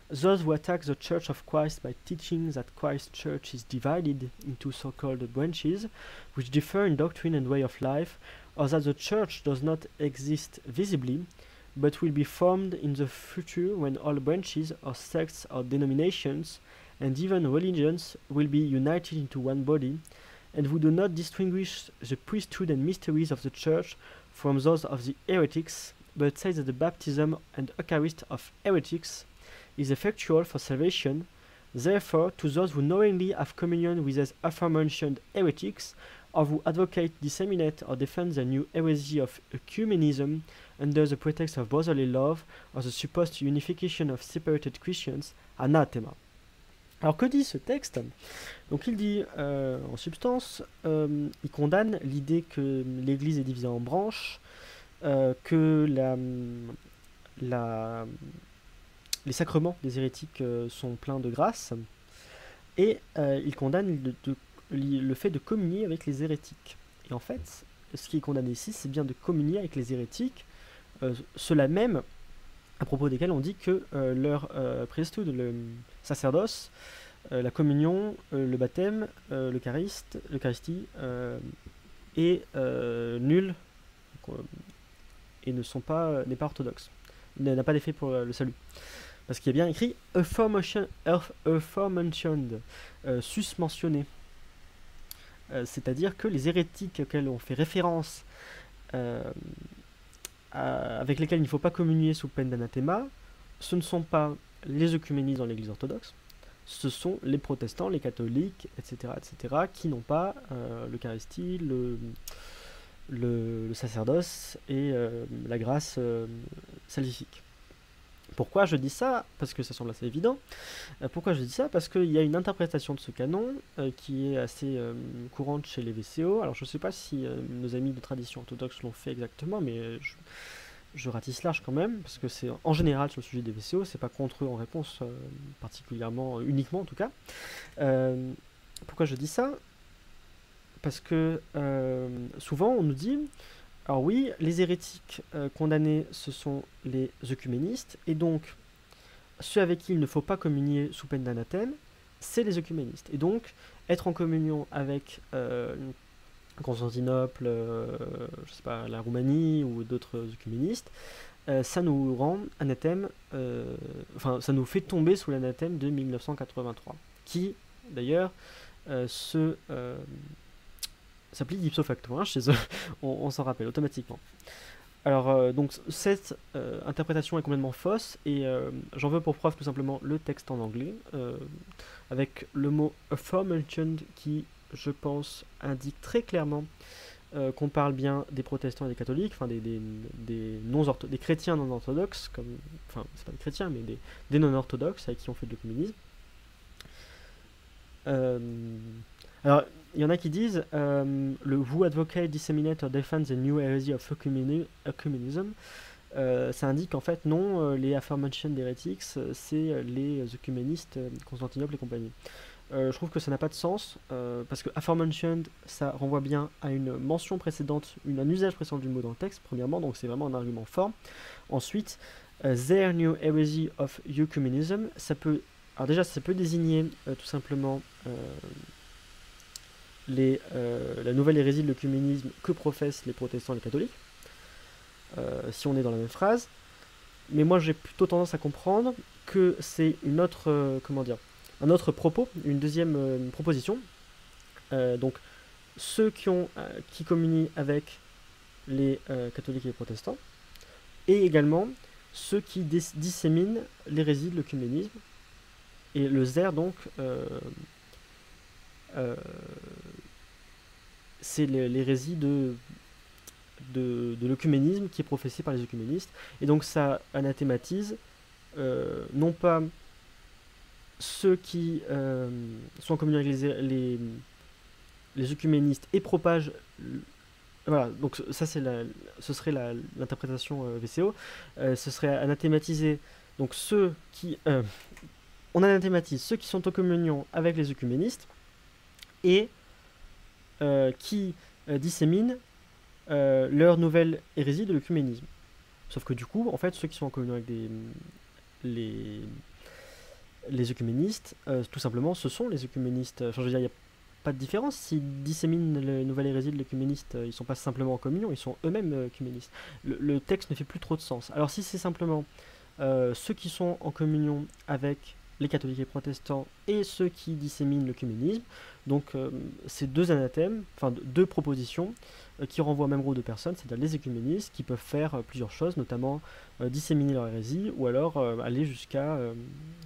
A: Those who attack the Church of Christ by teaching that Christ's Church is divided into so-called branches, which differ in doctrine and way of life, or that the Church does not exist visibly, but will be formed in the future when all branches or sects or denominations and even religions will be united into one body, and who do not distinguish the priesthood and mysteries of the Church from those of the heretics, but say that the baptism and Eucharist of heretics is effectual for salvation. Therefore, to those who knowingly have communion with these aforementioned heretics, or who advocate, disseminate, or defend the new heresy of ecumenism under the pretext of brotherly love, or the supposed unification of separated Christians, anathema. Alors que dit ce texte? Donc il dit, en substance, il condamne l'idée que l'Église est divisée en branches, que les sacrements des hérétiques sont pleins de grâce, et il condamne le fait de communier avec les hérétiques. Et en fait, ce qui est condamné ici, c'est bien de communier avec les hérétiques, ceux-là même à propos desquels on dit que leur priesthood, le sacerdoce, la communion, le baptême, l'Eucharistie est nul et n'est pas orthodoxe, n'a pas d'effet pour le salut. Parce qu'il y a bien écrit aforementioned, susmentionné. C'est-à-dire que les hérétiques auxquels on fait référence, avec lesquels il ne faut pas communier sous peine d'anathéma, ce ne sont pas les œcuménistes dans l'Église orthodoxe, ce sont les protestants, les catholiques, etc., qui n'ont pas l'Eucharistie, le sacerdoce et la grâce salvifique. Pourquoi je dis ça? Parce que ça semble assez évident. Pourquoi je dis ça? Parce qu'il y a une interprétation de ce canon qui est assez courante chez les VCO. Alors je ne sais pas si nos amis de tradition orthodoxe l'ont fait exactement, mais je ratisse large quand même, parce que c'est en général sur le sujet des VCO, c'est pas contre eux en réponse particulièrement, uniquement en tout cas. Pourquoi je dis ça? Parce que souvent on nous dit, alors oui, les hérétiques condamnés, ce sont les œcuménistes, et donc ceux avec qui il ne faut pas communier sous peine d'anathème, c'est les œcuménistes. Et donc, être en communion avec Constantinople, je sais pas, la Roumanie ou d'autres œcuménistes, ça nous rend anathème, enfin, ça nous fait tomber sous l'anathème de 1983, qui, d'ailleurs, s'applique ipso facto, hein, chez eux, on s'en rappelle automatiquement. Alors, donc, cette interprétation est complètement fausse, et j'en veux pour preuve tout simplement le texte en anglais, avec le mot aforementioned qui, je pense, indique très clairement qu'on parle bien des protestants et des catholiques, enfin des chrétiens non orthodoxes, enfin, c'est pas des chrétiens, mais des non orthodoxes avec qui on fait de l'œcuménisme. Alors, il y en a qui disent le who advocate, disseminate or defend the new heresy of ecumenism, ça indique en fait non, les aforementioned heretics, c'est les œcuménistes, Constantinople et compagnie. Je trouve que ça n'a pas de sens, parce que aforementioned, ça renvoie bien à une mention précédente, un usage précédent du mot dans le texte, premièrement, donc c'est vraiment un argument fort. Ensuite, their new heresy of ecumenism, ça peut, alors déjà, ça peut désigner tout simplement la nouvelle hérésie de l'œcuménisme que professent les protestants et les catholiques, si on est dans la même phrase. Mais moi, j'ai plutôt tendance à comprendre que c'est une autre, comment dire, un autre propos, une deuxième proposition. Donc, ceux qui communient avec les catholiques et les protestants, et également ceux qui disséminent l'hérésie de l'œcuménisme. Et le zer, donc, c'est l'hérésie de l'œcuménisme qui est professée par les œcuménistes. Et donc ça anathématise non pas ceux qui sont en communion avec les œcuménistes et propagent... Voilà, donc ça ce serait l'interprétation VCO. Ce serait anathématiser donc ceux qui... on anathématise ceux qui sont en communion avec les œcuménistes et qui disséminent leur nouvelle hérésie de l'œcuménisme. Sauf que du coup, en fait, ceux qui sont en communion avec les œcuménistes, tout simplement, ce sont les œcuménistes. Enfin, je veux dire, il n'y a pas de différence. S'ils disséminent la nouvelle hérésie de l'œcuméniste, ils ne sont pas simplement en communion, ils sont eux-mêmes œcuménistes. Le texte ne fait plus trop de sens. Alors si c'est simplement ceux qui sont en communion avec les catholiques et protestants et ceux qui disséminent l'œcuménisme, donc c'est deux anathèmes, enfin deux propositions qui renvoient au même groupe de personnes, c'est-à-dire les œcuménistes qui peuvent faire plusieurs choses, notamment disséminer leur hérésie ou alors aller jusqu'à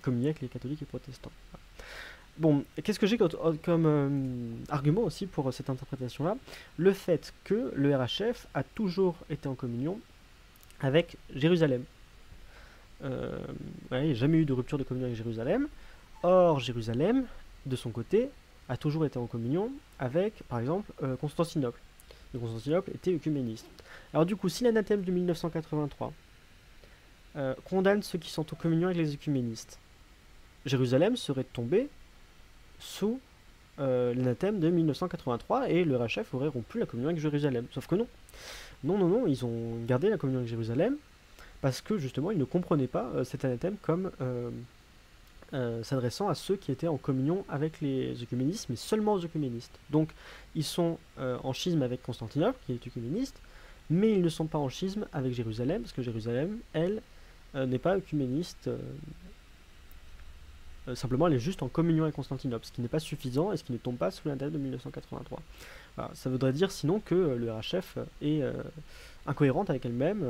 A: communier avec les catholiques et protestants. Bon, qu'est-ce que j'ai comme argument aussi pour cette interprétation-là? Le fait que le RHF a toujours été en communion avec Jérusalem. Il n'y a jamais eu de rupture de communion avec Jérusalem. Or, Jérusalem, de son côté, a toujours été en communion avec, par exemple, Constantinople. Et Constantinople était œcuméniste. Alors du coup, si l'anathème de 1983 condamne ceux qui sont en communion avec les œcuménistes, Jérusalem serait tombé sous l'anathème de 1983 et le RHF aurait rompu la communion avec Jérusalem. Sauf que non. Non, ils ont gardé la communion avec Jérusalem parce que justement ils ne comprenaient pas cet anathème comme s'adressant à ceux qui étaient en communion avec les œcuménistes, mais seulement aux œcuménistes. Donc ils sont en schisme avec Constantinople, qui est œcuméniste, mais ils ne sont pas en schisme avec Jérusalem, parce que Jérusalem, elle, n'est pas œcuméniste. Simplement, elle est juste en communion avec Constantinople, ce qui n'est pas suffisant et ce qui ne tombe pas sous l'anathème de 1983. Voilà, ça voudrait dire sinon que le RHF est incohérente avec elle-même,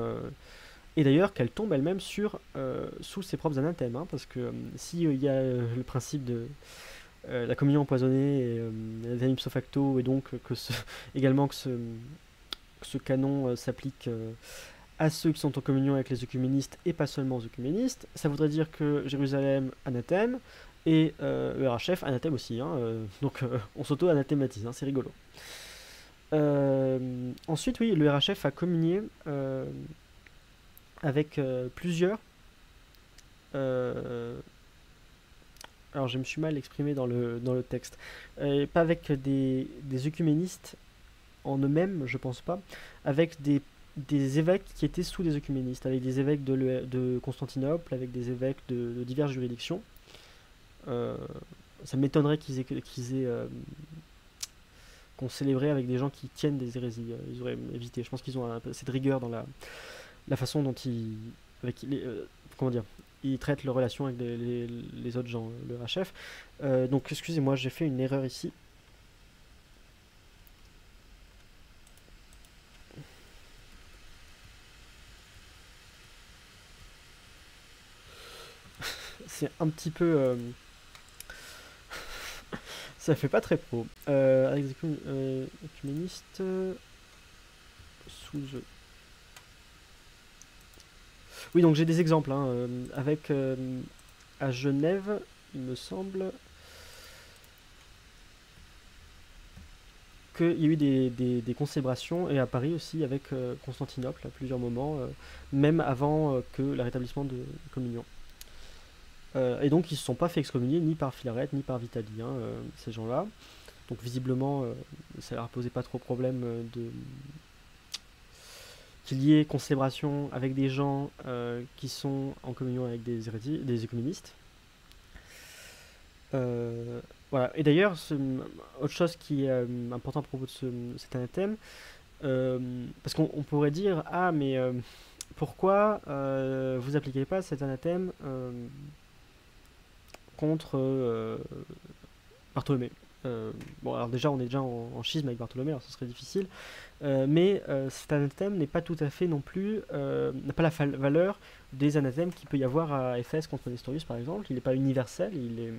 A: et d'ailleurs qu'elle tombe elle-même sous ses propres anathèmes, hein, parce que s'il y a le principe de la communion empoisonnée et l'anathème ipso facto, et donc également que ce canon s'applique à ceux qui sont en communion avec les œcuménistes et pas seulement aux œcuménistes, ça voudrait dire que Jérusalem anathème et le RHF anathème aussi, hein, donc on s'auto-anathématise, hein, c'est rigolo. Ensuite, oui, le RHF a communié avec plusieurs. Alors, je me suis mal exprimé dans le texte. Pas avec des œcuménistes en eux-mêmes, je pense pas, avec des évêques qui étaient sous des œcuménistes, avec des évêques de Constantinople, avec des évêques de diverses juridictions. Ça m'étonnerait qu'on célébrait avec des gens qui tiennent des hérésies. Ils auraient évité. Je pense qu'ils ont cette rigueur dans la façon dont comment dire, ils traitent leurs relations avec les autres gens, le RHF. Donc, excusez-moi, j'ai fait une erreur ici. C'est un petit peu... ça fait pas très pro. Avec des œcuménistes sous eux. Oui, donc j'ai des exemples. Hein, avec à Genève, il me semble qu'il y a eu des concébrations, et à Paris aussi avec Constantinople à plusieurs moments, même avant que le rétablissement de communion. Et donc ils ne se sont pas fait excommunier ni par Philarète ni par Vitalie, hein, ces gens-là. Donc visiblement, ça leur posait pas trop problème qu'il y ait concélébration avec des gens qui sont en communion avec des écuménistes. Voilà. Et d'ailleurs, autre chose qui est important à propos de cet anathème, parce qu'on pourrait dire, ah mais pourquoi vous appliquez pas cet anathème contre Bartholomée? Bon, alors déjà, on est déjà en schisme avec Bartholomée, alors ce serait difficile, mais cet anathème n'est pas tout à fait non plus, n'a pas la valeur des anathèmes qu'il peut y avoir à Éphèse contre Nestorius par exemple. Il n'est pas universel, il est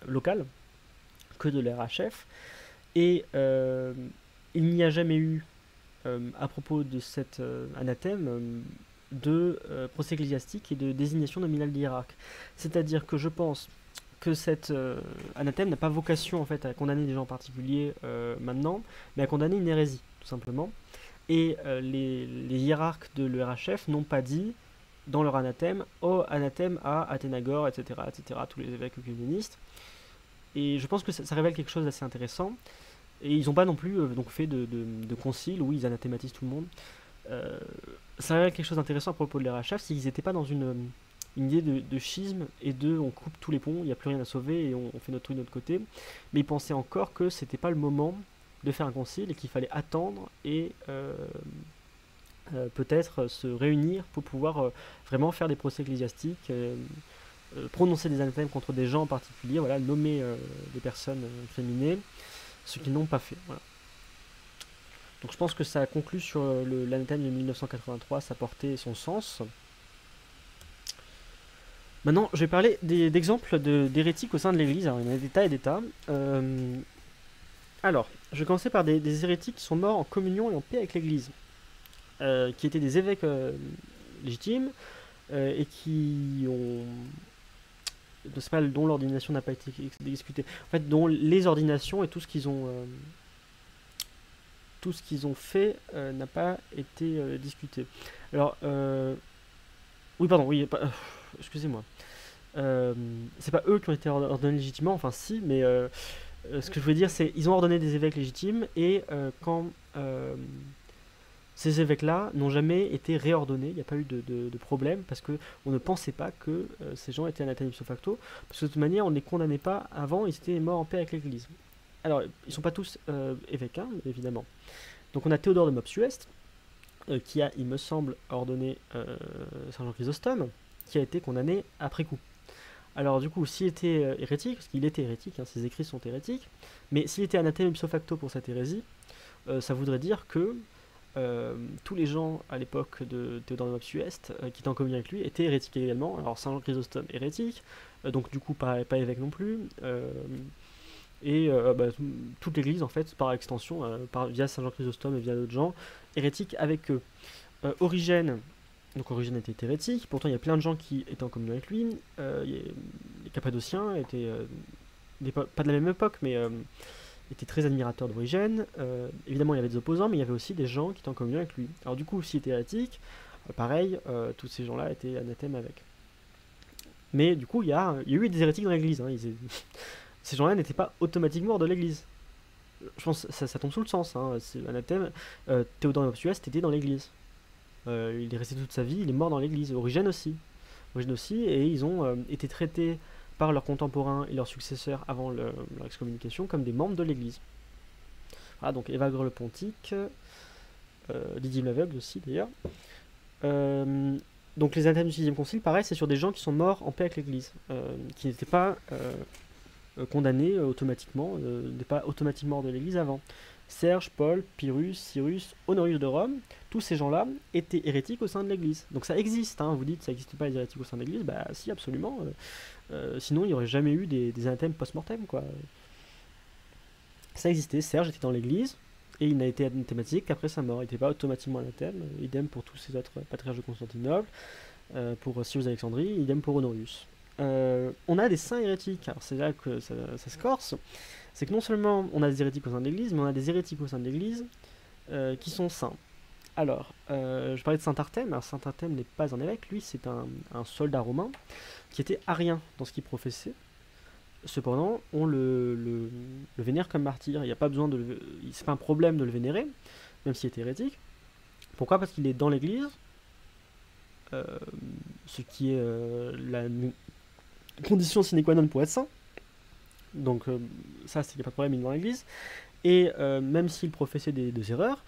A: local, que de l'RHF, et il n'y a jamais eu, à propos de cet anathème, de procès ecclésiastique et de désignation nominale d'hiérarque. C'est-à-dire que je pense que cet anathème n'a pas vocation en fait à condamner des gens en particulier maintenant, mais à condamner une hérésie, tout simplement. Et les hiérarques de l'ERHF n'ont pas dit dans leur anathème, oh anathème à Athénagore, etc., tous les évêques œcuménistes. Et je pense que ça révèle quelque chose d'assez intéressant. Et ils n'ont pas non plus donc fait de concile où ils anathématisent tout le monde. Ça révèle quelque chose d'intéressant à propos de l'ERHF, c'est qu'ils n'étaient pas dans une idée de schisme et on coupe tous les ponts, il n'y a plus rien à sauver et on fait notre truc de notre côté. Mais ils pensaient encore que c'était pas le moment de faire un concile et qu'il fallait attendre et peut-être se réunir pour pouvoir vraiment faire des procès ecclésiastiques, prononcer des anathèmes contre des gens en particulier, voilà, nommer des personnes féminées, ce qu'ils n'ont pas fait. Voilà. Donc je pense que ça conclut sur l'anathème de 1983, sa portée et son sens. Maintenant, je vais parler d'exemples d'hérétiques au sein de l'Église. Alors, il y en a des tas et des tas. Alors, je vais commencer par des hérétiques qui sont morts en communion et en paix avec l'Église, qui étaient des évêques légitimes et qui ont... C'est pas dont l'ordination n'a pas été discutée. En fait, dont les ordinations et tout ce qu'ils ont fait n'a pas été discuté. Alors, oui, pardon, oui, excusez-moi. C'est pas eux qui ont été ordonnés légitimement, enfin si, mais ce que je voulais dire, c'est ils ont ordonné des évêques légitimes et quand ces évêques-là n'ont jamais été réordonnés, il n'y a pas eu de problème parce qu'on ne pensait pas que ces gens étaient anathème ipso facto, parce que de toute manière on ne les condamnait pas avant, ils étaient morts en paix avec l'Église. Alors, ils ne sont pas tous évêques, hein, évidemment. Donc on a Théodore de Mopsuest, qui a, il me semble, ordonné Saint Jean Chrysostome, qui a été condamné après coup. Alors du coup, s'il était hérétique, parce qu'il était hérétique, hein, ses écrits sont hérétiques, mais s'il était anathème ipso facto pour cette hérésie, ça voudrait dire que tous les gens à l'époque de Théodore de Mopsuest qui étaient en communion avec lui étaient hérétiques également. Alors Saint Jean Chrysostome hérétique, donc du coup pas évêque non plus, et toute l'Église en fait par extension, via Saint Jean Chrysostome et via d'autres gens, hérétiques avec eux. Origène, donc Origène était hérétique, pourtant il y a plein de gens qui étaient en communion avec lui. Les Cappadociens étaient pas de la même époque, mais était très admirateur d'Origène. Évidemment, il y avait des opposants, mais il y avait aussi des gens qui étaient en communion avec lui. Alors du coup, s'il était hérétique, pareil, tous ces gens-là étaient anathèmes avec. Mais du coup, il y a eu des hérétiques dans l'Église. Hein. Ces gens-là n'étaient pas automatiquement hors de l'Église. Je pense que ça tombe sous le sens. Hein. C'est anathème. Théodore de Mopsuest était dans l'Église. Il est resté toute sa vie, il est mort dans l'Église. Origène aussi. Et ils ont été traités par leurs contemporains et leurs successeurs avant leur excommunication comme des membres de l'Église. Voilà, donc Évagre le Pontique, Didyme l'Aveugle aussi d'ailleurs. Donc les anathèmes du 6e concile, pareil, c'est sur des gens qui sont morts en paix avec l'Église, qui n'étaient pas condamnés automatiquement, n'étaient pas automatiquement hors de l'Église avant. Serge, Paul, Pyrrhus, Cyrus, Honorius de Rome, tous ces gens-là étaient hérétiques au sein de l'Église. Donc ça existe, hein, vous dites ça n'existe pas les hérétiques au sein de l'Église, bah si, absolument. Sinon il n'y aurait jamais eu des anathèmes post-mortem, quoi. Ça existait, Serge était dans l'Église, et il n'a été anathématique qu'après sa mort. Il n'était pas automatiquement anathème, idem pour tous ces autres patriarches de Constantinople, pour Cyrus d'Alexandrie, idem pour Honorius. On a des saints hérétiques, alors c'est là que ça se corse, c'est que non seulement on a des hérétiques au sein de l'Église, mais on a des hérétiques au sein de l'Église qui sont saints. Alors, je parlais de Saint Artème. Alors, Saint Artème n'est pas un évêque, lui, c'est un soldat romain qui était arien dans ce qu'il professait. Cependant, on le vénère comme martyr. Il n'y a pas besoin c'est pas un problème de le vénérer, même s'il est hérétique. Pourquoi? Parce qu'il est dans l'Église, euh, ce qui est la condition sine qua non pour être saint. Donc ça, il n'y a pas de problème, il est dans l'Église. Et même s'il professait des erreurs,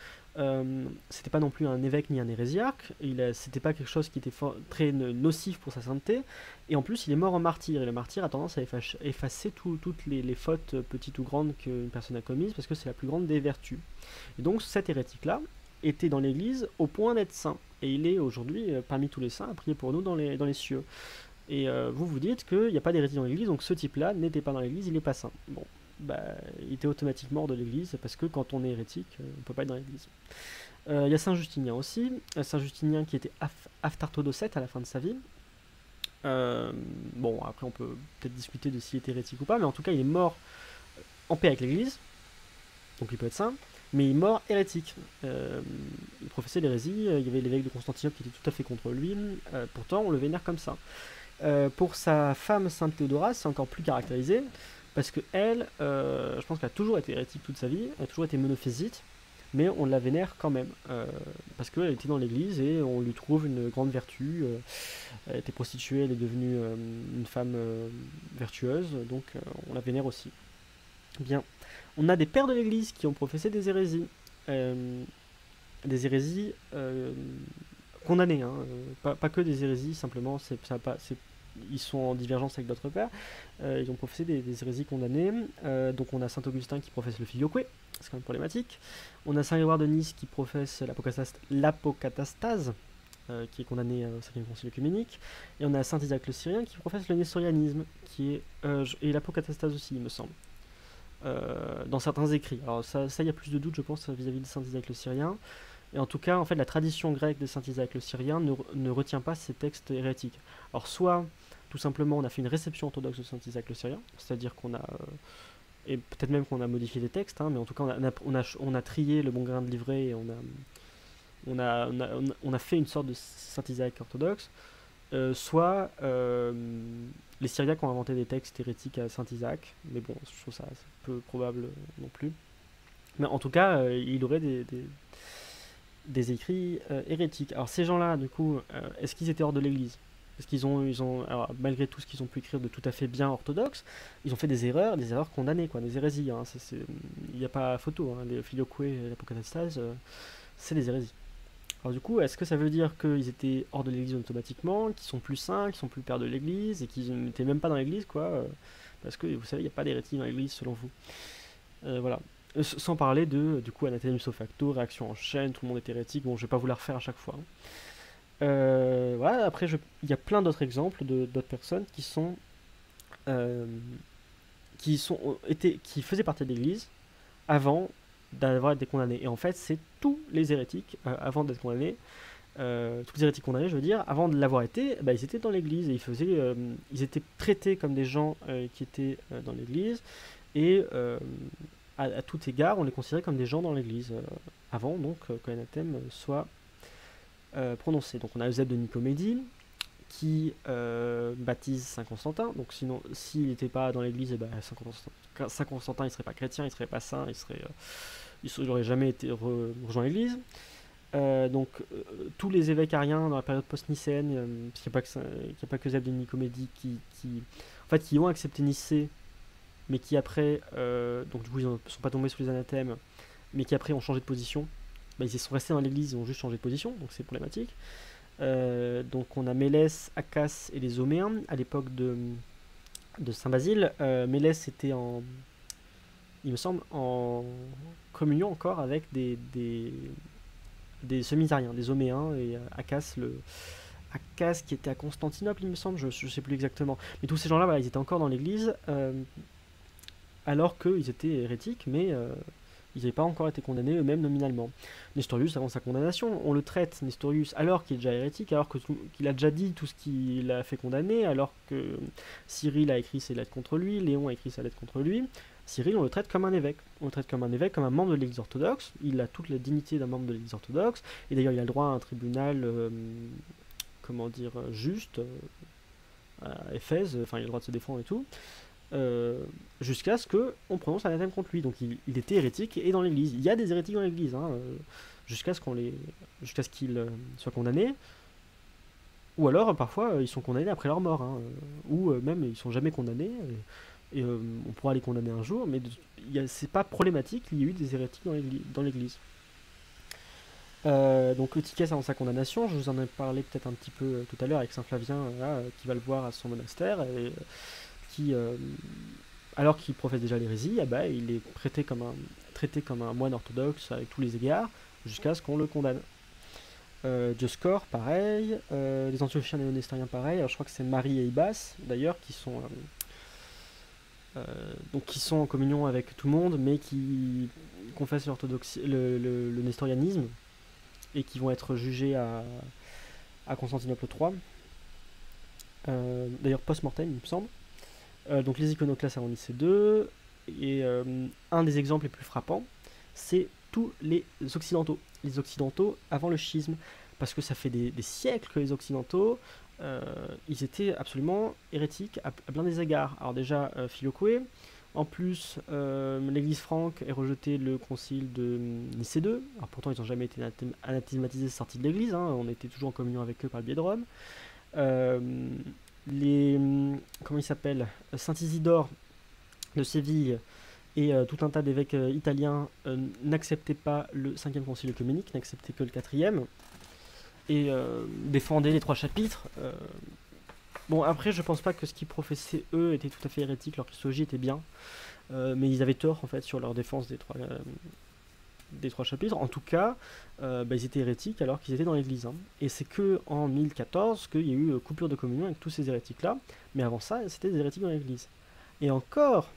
A: c'était pas non plus un évêque ni un hérésiarque, c'était pas quelque chose qui était très nocif pour sa sainteté, et en plus il est mort en martyr, et le martyr a tendance à effacer toutes les fautes petites ou grandes qu'une personne a commises, parce que c'est la plus grande des vertus. Et donc cet hérétique-là était dans l'Église au point d'être saint, et il est aujourd'hui parmi tous les saints à prier pour nous dans les cieux. Et vous vous dites qu'il n'y a pas d'hérétique dans l'Église, donc ce type-là n'était pas dans l'Église, il n'est pas saint. Bon, bah, il était automatiquement hors de l'Église, parce que quand on est hérétique, on ne peut pas être dans l'Église. Il y a Saint Justinien aussi, Saint Justinien qui était aftartodocète à la fin de sa vie. Bon, après on peut peut-être discuter de s'il était hérétique ou pas, mais en tout cas il est mort en paix avec l'Église, donc il peut être saint, mais il est mort hérétique. Il professait l'hérésie, il y avait l'évêque de Constantinople qui était tout à fait contre lui, pourtant on le vénère comme ça. Pour sa femme Sainte Théodora, c'est encore plus caractérisé, parce que elle, je pense qu'elle a toujours été hérétique toute sa vie, elle a toujours été monophysite, mais on la vénère quand même, parce qu'elle était dans l'église et on lui trouve une grande vertu. Elle était prostituée, elle est devenue une femme vertueuse, donc on la vénère aussi. Bien, on a des pères de l'église qui ont professé des hérésies. Des hérésies condamnées, hein, pas que des hérésies, simplement, ils sont en divergence avec d'autres pères. Ils ont professé des hérésies condamnées. Donc on a Saint Augustin qui professe le filioque, c'est quand même problématique. On a Saint Grégoire de Nice qui professe l'apocatastase, qui est condamné au 5e concile œcuménique. Et on a Saint Isaac le Syrien qui professe le nestorianisme, et l'apocatastase aussi, il me semble. Dans certains écrits. Alors ça il y a plus de doutes, je pense, vis-à-vis de Saint Isaac le Syrien. Et en tout cas, en fait, la tradition grecque de Saint Isaac le Syrien ne retient pas ces textes hérétiques. Alors soit, tout simplement, on a fait une réception orthodoxe de Saint Isaac le Syrien, c'est-à-dire qu'on a... et peut-être même qu'on a modifié les textes, hein, mais en tout cas, on a trié le bon grain de livret et on a fait une sorte de Saint Isaac orthodoxe. Soit les Syriaques ont inventé des textes hérétiques à Saint Isaac, mais bon, je trouve ça peu probable non plus. Mais en tout cas, il aurait des écrits hérétiques. Alors ces gens-là, du coup, est-ce qu'ils étaient hors de l'Église? Parce qu'ils alors, malgré tout ce qu'ils ont pu écrire de tout à fait bien orthodoxe, ils ont fait des erreurs condamnées, quoi, des hérésies. Hein, il n'y a pas photo. Hein, les filioque et l'apocatastase, c'est des hérésies. Alors du coup, est-ce que ça veut dire qu'ils étaient hors de l'Église automatiquement, qu'ils sont plus saints, qu'ils sont plus pères de l'Église, et qu'ils n'étaient même pas dans l'Église, quoi parce que, vous savez, il n'y a pas d'hérétique dans l'Église, selon vous. Voilà. Sans parler du coup, anathème ipso facto, réaction en chaîne, tout le monde est hérétique. Bon, je vais pas vous la refaire à chaque fois. Voilà, après, il y a plein d'autres exemples d'autres personnes qui faisaient partie de l'Église avant d'avoir été condamnés. Et en fait, c'est tous les hérétiques, avant d'être condamnés, tous les hérétiques condamnés, je veux dire, avant de l'avoir été, ils étaient dans l'Église et ils étaient traités comme des gens qui étaient dans l'Église, et à tout égard, on les considérait comme des gens dans l'Église avant donc que l'anathème soit prononcé. Donc on a Eusèbe de Nicomédie qui baptise Saint Constantin. Donc sinon, s'il n'était pas dans l'Église, Saint Constantin il serait pas chrétien, il serait pas saint, il n'aurait jamais été rejoint l'Église. Tous les évêques ariens dans la période post-nicéenne, parce qu'il n'y a pas que Eusèbe de Nicomédie qui ont accepté Nicée, mais qui après, donc du coup ils ne sont pas tombés sous les anathèmes, mais qui après ont changé de position. Ils sont restés dans l'église, ils ont juste changé de position, donc c'est problématique. Donc on a Mélès, Acas et les Homéens à l'époque de Saint Basile. Mélès était il me semble, en communion encore avec des semi-ariens, des Homéens, et Acas qui était à Constantinople, il me semble, je ne sais plus exactement. Mais tous ces gens-là, voilà, ils étaient encore dans l'église, alors qu'ils étaient hérétiques, mais ils n'avaient pas encore été condamnés eux-mêmes nominalement. Nestorius, avant sa condamnation, on le traite, Nestorius, alors qu'il est déjà hérétique, alors qu'il a déjà dit tout ce qu'il a fait condamner, alors que Cyril a écrit ses lettres contre lui, Léon a écrit sa lettre contre lui. Cyril, on le traite comme un évêque. On le traite comme un évêque, comme un membre de l'Église orthodoxe. Il a toute la dignité d'un membre de l'Église orthodoxe. Et d'ailleurs, il a le droit à un tribunal, comment dire, juste, à Éphèse. Enfin, il a le droit de se défendre et tout. Jusqu'à ce qu'on prononce un anathème contre lui. Donc il était hérétique et dans l'Église. Il y a des hérétiques dans l'Église, hein, jusqu'à ce qu'ils soient condamnés. Ou alors, parfois, ils sont condamnés après leur mort, hein, ou même ils sont jamais condamnés. Et on pourra les condamner un jour, mais c'est pas problématique qu'il y ait eu des hérétiques dans l'Église. Donc Eutychès avant sa condamnation, je vous en ai parlé peut-être un petit peu tout à l'heure avec Saint Flavien, là, qui va le voir à son monastère, et qui, alors qu'il professe déjà l'hérésie, il est traité comme un moine orthodoxe avec tous les égards, jusqu'à ce qu'on le condamne. Dioscore, pareil, les Antiochiens et les Nestériens, pareil. Alors je crois que c'est Marie et Ibas, d'ailleurs, donc qui sont en communion avec tout le monde, mais qui confessent l'orthodoxie, le nestorianisme, et qui vont être jugés à Constantinople III. D'ailleurs, post-mortem, il me semble. Donc les iconoclastes avant Nicée II, et un des exemples les plus frappants, c'est tous les Occidentaux avant le schisme, parce que ça fait des siècles que les Occidentaux, ils étaient absolument hérétiques à plein des égards. Alors déjà, Philochoué, en plus, l'église franque est rejetée le concile de Nicée II. Alors pourtant, ils n'ont jamais été anathématisés, sortis de l'église, hein, on était toujours en communion avec eux par le biais de Rome. Comment il s'appelle, Saint Isidore de Séville et tout un tas d'évêques italiens n'acceptaient pas le 5e concile œcuménique, n'acceptaient que le 4e, et défendaient les 3 chapitres. Bon, après, je pense pas que ce qu'ils professaient, eux, était tout à fait hérétique, leur christologie était bien, mais ils avaient tort, en fait, sur leur défense des 3 chapitres. En tout cas, ils étaient hérétiques alors qu'ils étaient dans l'église. Hein. Et c'est que en 1014 qu'il y a eu coupure de communion avec tous ces hérétiques-là, mais avant ça, c'était des hérétiques dans l'église. Et encore,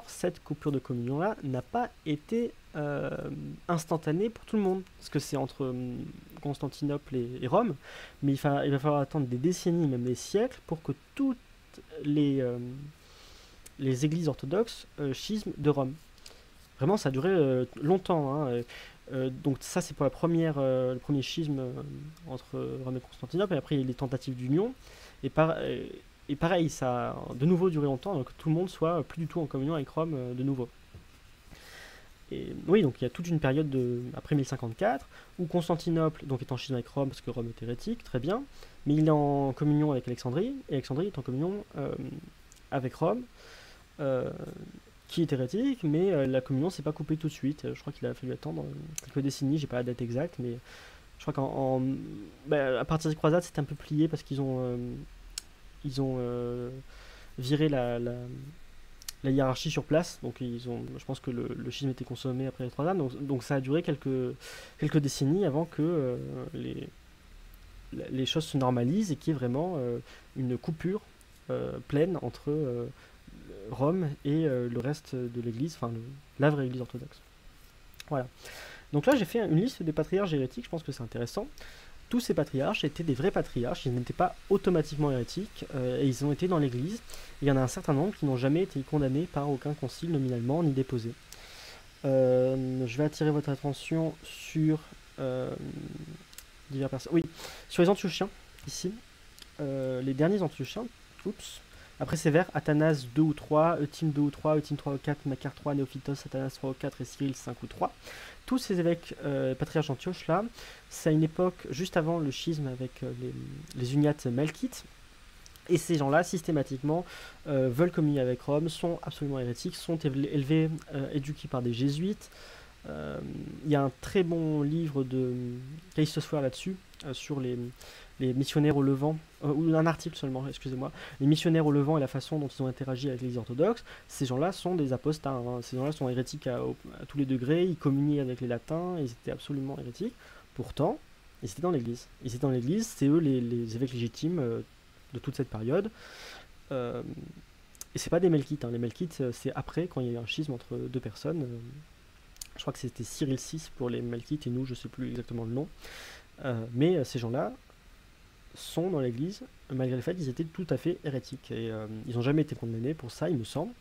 A: cette coupure de communion-là n'a pas été instantanée pour tout le monde, parce que c'est entre Constantinople et Rome, mais il va falloir attendre des décennies, même des siècles, pour que toutes les églises orthodoxes schisment de Rome. Vraiment, ça a duré longtemps. Hein, donc ça, c'est pour le premier schisme entre Rome et Constantinople, et après il y a les tentatives d'union, et pareil, ça a de nouveau duré longtemps, donc que tout le monde soit plus du tout en communion avec Rome de nouveau. Et oui, donc il y a toute une période après 1054 où Constantinople donc est en schisme avec Rome parce que Rome est hérétique, très bien, mais il est en communion avec Alexandrie, et Alexandrie est en communion avec Rome, qui est hérétique, mais la communion s'est pas coupée tout de suite. Je crois qu'il a fallu attendre quelques décennies, j'ai pas la date exacte, mais je crois à partir des croisades, c'était un peu plié parce qu'ils ont viré la hiérarchie sur place, donc je pense que le schisme était consommé après les croisades, donc ça a duré quelques décennies avant que les choses se normalisent et qu'il y ait vraiment une coupure pleine entre Rome et le reste de l'église, enfin la vraie église orthodoxe. Voilà. Donc là j'ai fait une liste des patriarches hérétiques, je pense que c'est intéressant. Tous ces patriarches étaient des vrais patriarches, ils n'étaient pas automatiquement hérétiques, et ils ont été dans l'église. Il y en a un certain nombre qui n'ont jamais été condamnés par aucun concile nominalement ni déposés. Je vais attirer votre attention sur divers personnes. Oui, sur les Antiochiens, ici. Les derniers Antiochiens, oups. Après c'est vers Athanase 2 ou 3, Euthyme 2 ou 3, Euthyme 3 ou 4, Macaire 3, Néophytos, Athanase 3 ou 4 et Cyril 5 ou 3. Tous ces évêques patriarches d'Antioche là, c'est à une époque juste avant le schisme avec les uniates melkites. Et ces gens-là, systématiquement, veulent communier avec Rome, sont absolument hérétiques, sont élevés, éduqués par des jésuites. Il y a un très bon livre de Callistos Fuer là-dessus, sur les missionnaires au Levant, ou un article seulement, excusez-moi, les missionnaires au Levant et la façon dont ils ont interagi avec l'Église orthodoxe. Ces gens-là sont des apostats, hein. Ces gens-là sont hérétiques à tous les degrés, ils communiaient avec les latins, ils étaient absolument hérétiques. Pourtant, ils étaient dans l'Église. Ils étaient dans l'Église, c'est eux les évêques légitimes de toute cette période. Et c'est pas des melkites, hein. Les melkites, c'est après, quand il y a eu un schisme entre deux personnes. Je crois que c'était Cyril VI pour les melkites et nous, je sais plus exactement le nom. Mais ces gens-là sont dans l'église, malgré le fait qu'ils étaient tout à fait hérétiques. Et ils n'ont jamais été condamnés pour ça, il me semble.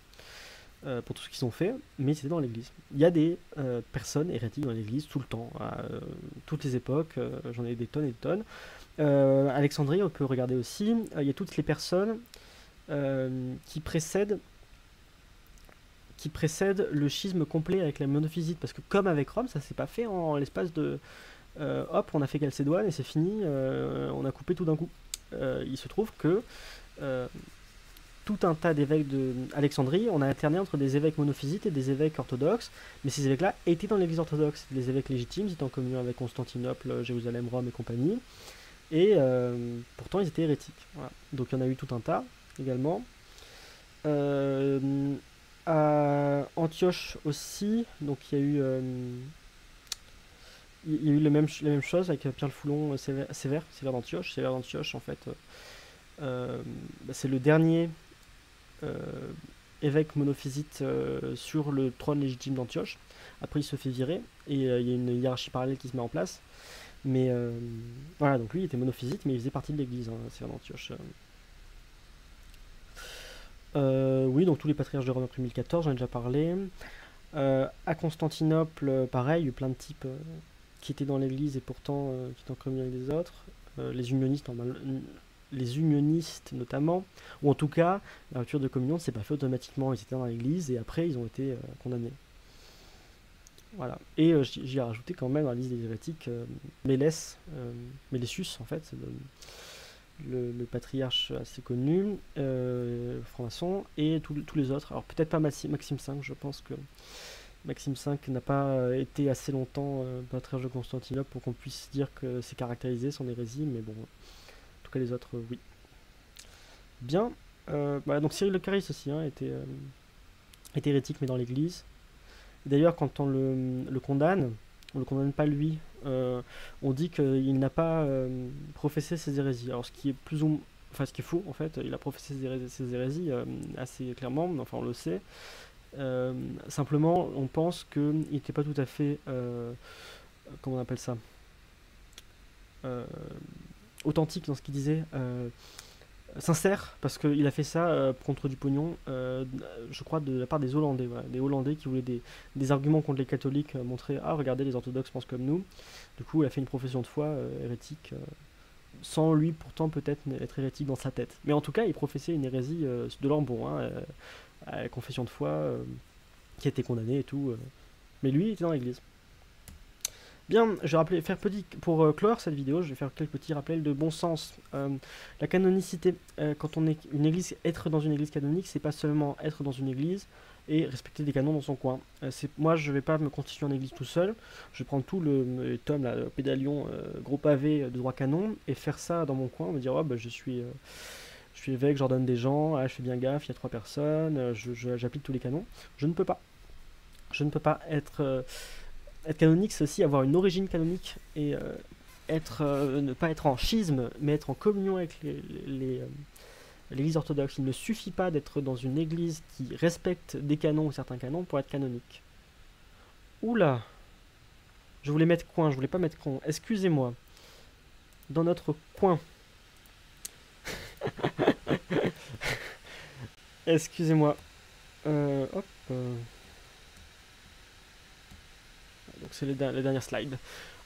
A: pour tout ce qu'ils ont fait, mais c'était dans l'église. Il y a des personnes hérétiques dans l'église tout le temps, à toutes les époques, j'en ai des tonnes et des tonnes. Alexandrie, on peut regarder aussi, il y a toutes les personnes qui précèdent le schisme complet avec la monophysite, parce que comme avec Rome, ça s'est pas fait en l'espace de hop, on a fait Chalcédoine et c'est fini, on a coupé tout d'un coup. Il se trouve que tout un tas d'évêques d'Alexandrie, on a alterné entre des évêques monophysites et des évêques orthodoxes, mais ces évêques-là étaient dans l'église orthodoxe. Les évêques légitimes, ils étaient en communion avec Constantinople, Jérusalem, Rome et compagnie, et pourtant ils étaient hérétiques. Voilà. Donc il y en a eu tout un tas également. À Antioche aussi, donc il y a eu la même chose avec Pierre le Foulon, Sévère d'Antioche. Sévère d'Antioche, en fait, c'est le dernier évêque monophysite sur le trône légitime d'Antioche. Après, il se fait virer et il y a une hiérarchie parallèle qui se met en place. Mais voilà, donc lui, il était monophysite, mais il faisait partie de l'église, Sévère d'Antioche. Oui, donc tous les patriarches de Rome après 1014, j'en ai déjà parlé. À Constantinople, pareil, il y a eu plein de types qui étaient dans l'église et pourtant qui étaient en communion avec les autres. Les unionistes notamment, ou en tout cas, la rupture de communion ne s'est pas fait automatiquement. Ils étaient dans l'église et après ils ont été condamnés. Voilà. Et j'y ai rajouté quand même dans la liste des hérétiques Mélessius en fait, c'est le patriarche assez connu, franc-maçon, et tous les autres. Alors peut-être pas Maxime V, je pense que Maxime V n'a pas été assez longtemps patriarche de Constantinople pour qu'on puisse dire que c'est caractérisé son hérésie, mais bon, en tout cas les autres, oui. Bien, donc Cyril le Charis aussi était hérétique, mais dans l'église. D'ailleurs, quand on le condamne, on le condamne pas lui, on dit qu'il n'a pas professé ses hérésies. Alors ce qui est ce qui est faux en fait, il a professé ses hérésies assez clairement, enfin on le sait. Simplement, on pense qu'il n'était pas tout à fait, comment on appelle ça, authentique dans ce qu'il disait, sincère, parce qu'il a fait ça contre du pognon, je crois de la part des Hollandais, voilà, des Hollandais qui voulaient des arguments contre les catholiques, montrer, ah regardez, les orthodoxes pensent comme nous. Du coup, il a fait une profession de foi hérétique, sans lui pourtant peut-être être hérétique dans sa tête. Mais en tout cas, il professait une hérésie de l'ambon, à la confession de foi, qui a été condamnée et tout. Mais lui, il était dans l'église. Bien, je vais pour clore cette vidéo, je vais faire quelques petits rappels de bon sens. La canonicité, quand on est une église, être dans une église canonique, c'est pas seulement être dans une église et respecter des canons dans son coin. Moi, je vais pas me constituer en église tout seul, je vais prendre tout le tome, le pédalion, gros pavé de droit canon, et faire ça dans mon coin, me dire, oh, bah, je suis évêque, j'ordonne des gens, je fais bien gaffe, il y a 3 personnes, j'applique tous les canons. Je ne peux pas. Je ne peux pas être canonique, c'est aussi avoir une origine canonique et ne pas être en schisme, mais être en communion avec l'église orthodoxe. Il ne suffit pas d'être dans une église qui respecte des canons ou certains canons pour être canonique. Oula, je voulais mettre coin, je voulais pas mettre coin. Excusez-moi. Dans notre coin. Excusez-moi. Hop. Donc c'est la dernière slide.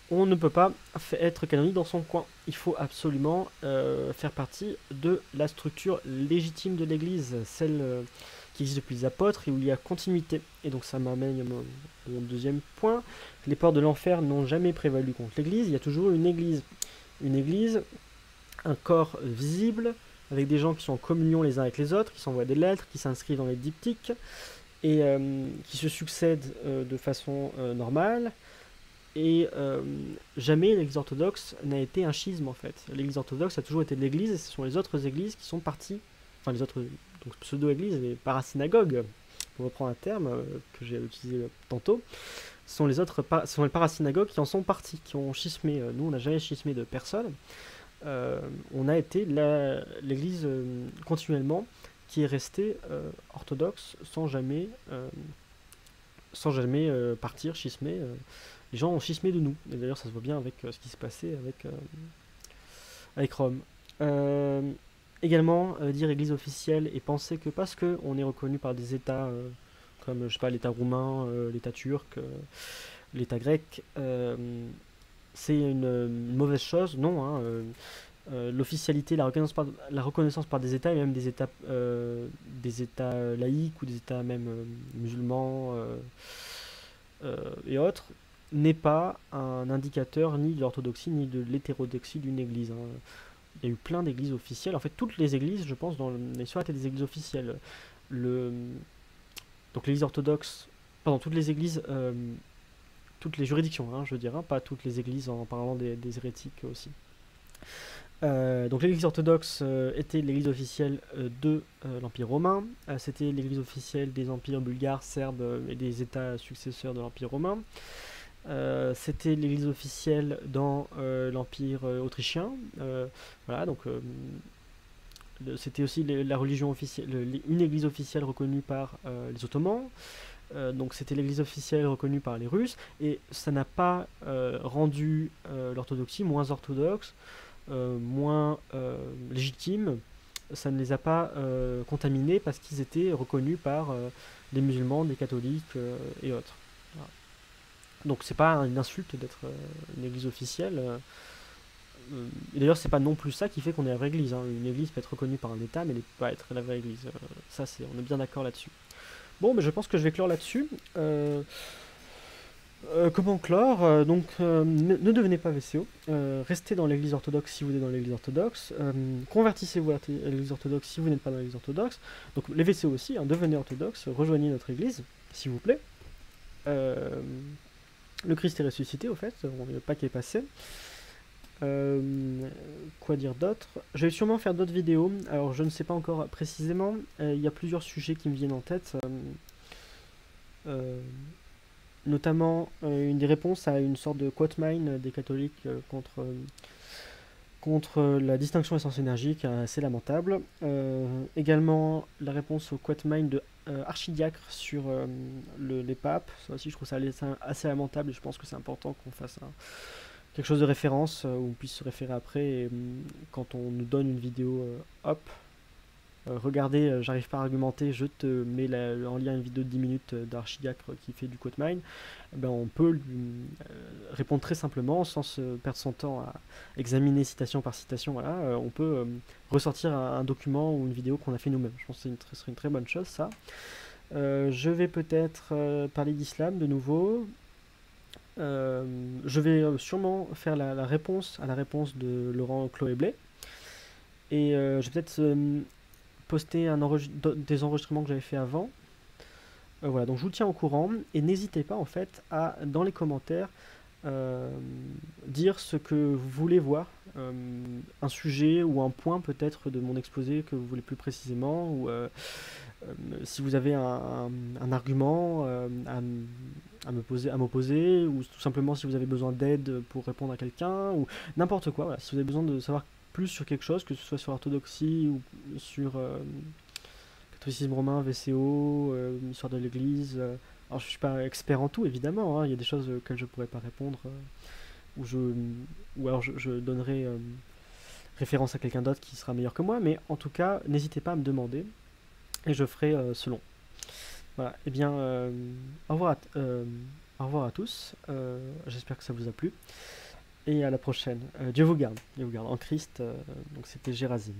A: On ne peut pas être canonique dans son coin. Il faut absolument faire partie de la structure légitime de l'Église, celle qui existe depuis les apôtres et où il y a continuité. Et donc ça m'amène à mon deuxième point. Les portes de l'enfer n'ont jamais prévalu contre l'Église. Il y a toujours une Église. Une Église, un corps visible, avec des gens qui sont en communion les uns avec les autres, qui s'envoient des lettres, qui s'inscrivent dans les diptyques, et qui se succèdent de façon normale. Et jamais l'Église orthodoxe n'a été un schisme en fait. L'Église orthodoxe a toujours été de l'Église et ce sont les autres églises qui sont parties, enfin les autres donc pseudo-églises, les parasynagogues, pour reprendre un terme que j'ai utilisé tantôt, sont les parasynagogues qui en sont partis, qui ont schismé. Nous on n'a jamais schismé de personne. On a été l'Église continuellement qui est restée orthodoxe sans jamais partir, schismer. Les gens ont schismé de nous. Et d'ailleurs, ça se voit bien avec ce qui s'est passé avec Rome. Également, dire Église officielle et penser que parce qu'on est reconnu par des États comme je sais pas l'État roumain, l'État turc, l'État grec, c'est une mauvaise chose, non, hein, l'officialité, la reconnaissance par des États, et même des États laïques ou des États même musulmans et autres, n'est pas un indicateur ni de l'orthodoxie ni de l'hétérodoxie d'une église, hein. Il y a eu plein d'églises officielles. En fait, toutes les églises, je pense, dans l'histoire étaient des églises officielles. Le, donc l'église orthodoxe, pardon, toutes les églises, toutes les juridictions, hein, je veux dire, hein, pas toutes les églises en parlant des hérétiques aussi. Donc l'église orthodoxe était l'église officielle de l'Empire romain. C'était l'église officielle des empires bulgares, serbes et des États successeurs de l'Empire romain. C'était l'église officielle dans l'Empire autrichien. Voilà, donc c'était aussi la religion officielle, une église officielle reconnue par les Ottomans. Donc c'était l'église officielle reconnue par les Russes, et ça n'a pas rendu l'orthodoxie moins orthodoxe, moins légitime. Ça ne les a pas contaminés parce qu'ils étaient reconnus par des musulmans, des catholiques et autres. Voilà. Donc c'est pas une insulte d'être une église officielle. Et d'ailleurs, c'est pas non plus ça qui fait qu'on est la vraie église, hein. Une église peut être reconnue par un État, mais elle ne peut pas être la vraie église. Ça, on est bien d'accord là-dessus. Bon, mais je pense que je vais clore là-dessus. Comment clore donc, ne devenez pas VCO. Restez dans l'église orthodoxe si vous êtes dans l'église orthodoxe. Convertissez-vous à l'église orthodoxe si vous n'êtes pas dans l'église orthodoxe. Donc, les VCO aussi, hein, devenez orthodoxe. Rejoignez notre église, s'il vous plaît. Le Christ est ressuscité, au fait. Le Pâques est passé. Quoi dire d'autre? Je vais sûrement faire d'autres vidéos. Alors, je ne sais pas encore précisément. Il y a plusieurs sujets qui me viennent en tête. Notamment une des réponses à une sorte de quote mine des catholiques contre la distinction essence-énergie, qui est assez lamentable. Également la réponse au quote mine de archidiacre sur les papes. Ça aussi, je trouve ça assez lamentable, et je pense que c'est important qu'on fasse quelque chose de référence où on puisse se référer après. Et quand on nous donne une vidéo, hop, regardez, j'arrive pas à argumenter, je te mets en lien une vidéo de 10 minutes d'archidiacre qui fait du quote mine. Ben, on peut répondre très simplement sans se perdre son temps à examiner citation par citation. Voilà, on peut ressortir un document ou une vidéo qu'on a fait nous-mêmes. Je pense que ce serait une très bonne chose, ça. Je vais peut-être parler d'islam de nouveau. Je vais sûrement faire la réponse à la réponse de Laurent Chloé Blais. Et je vais peut-être poster des enregistrements que j'avais fait avant. Voilà, donc je vous tiens au courant, et n'hésitez pas en fait à, dans les commentaires, dire ce que vous voulez voir, un sujet ou un point peut-être de mon exposé que vous voulez plus précisément, ou si vous avez un argument à m'opposer, ou tout simplement si vous avez besoin d'aide pour répondre à quelqu'un, ou n'importe quoi. Voilà, si vous avez besoin de savoir plus sur quelque chose, que ce soit sur l'orthodoxie ou sur catholicisme romain, VCO, histoire de l'Église. Alors je suis pas expert en tout, évidemment, hein, il y a des choses auxquelles je pourrais pas répondre, ou alors je donnerai référence à quelqu'un d'autre qui sera meilleur que moi, mais en tout cas, n'hésitez pas à me demander, et je ferai selon. Voilà, et bien, au revoir à tous, j'espère que ça vous a plu, et à la prochaine. Dieu vous garde en Christ. Donc c'était Gérasime.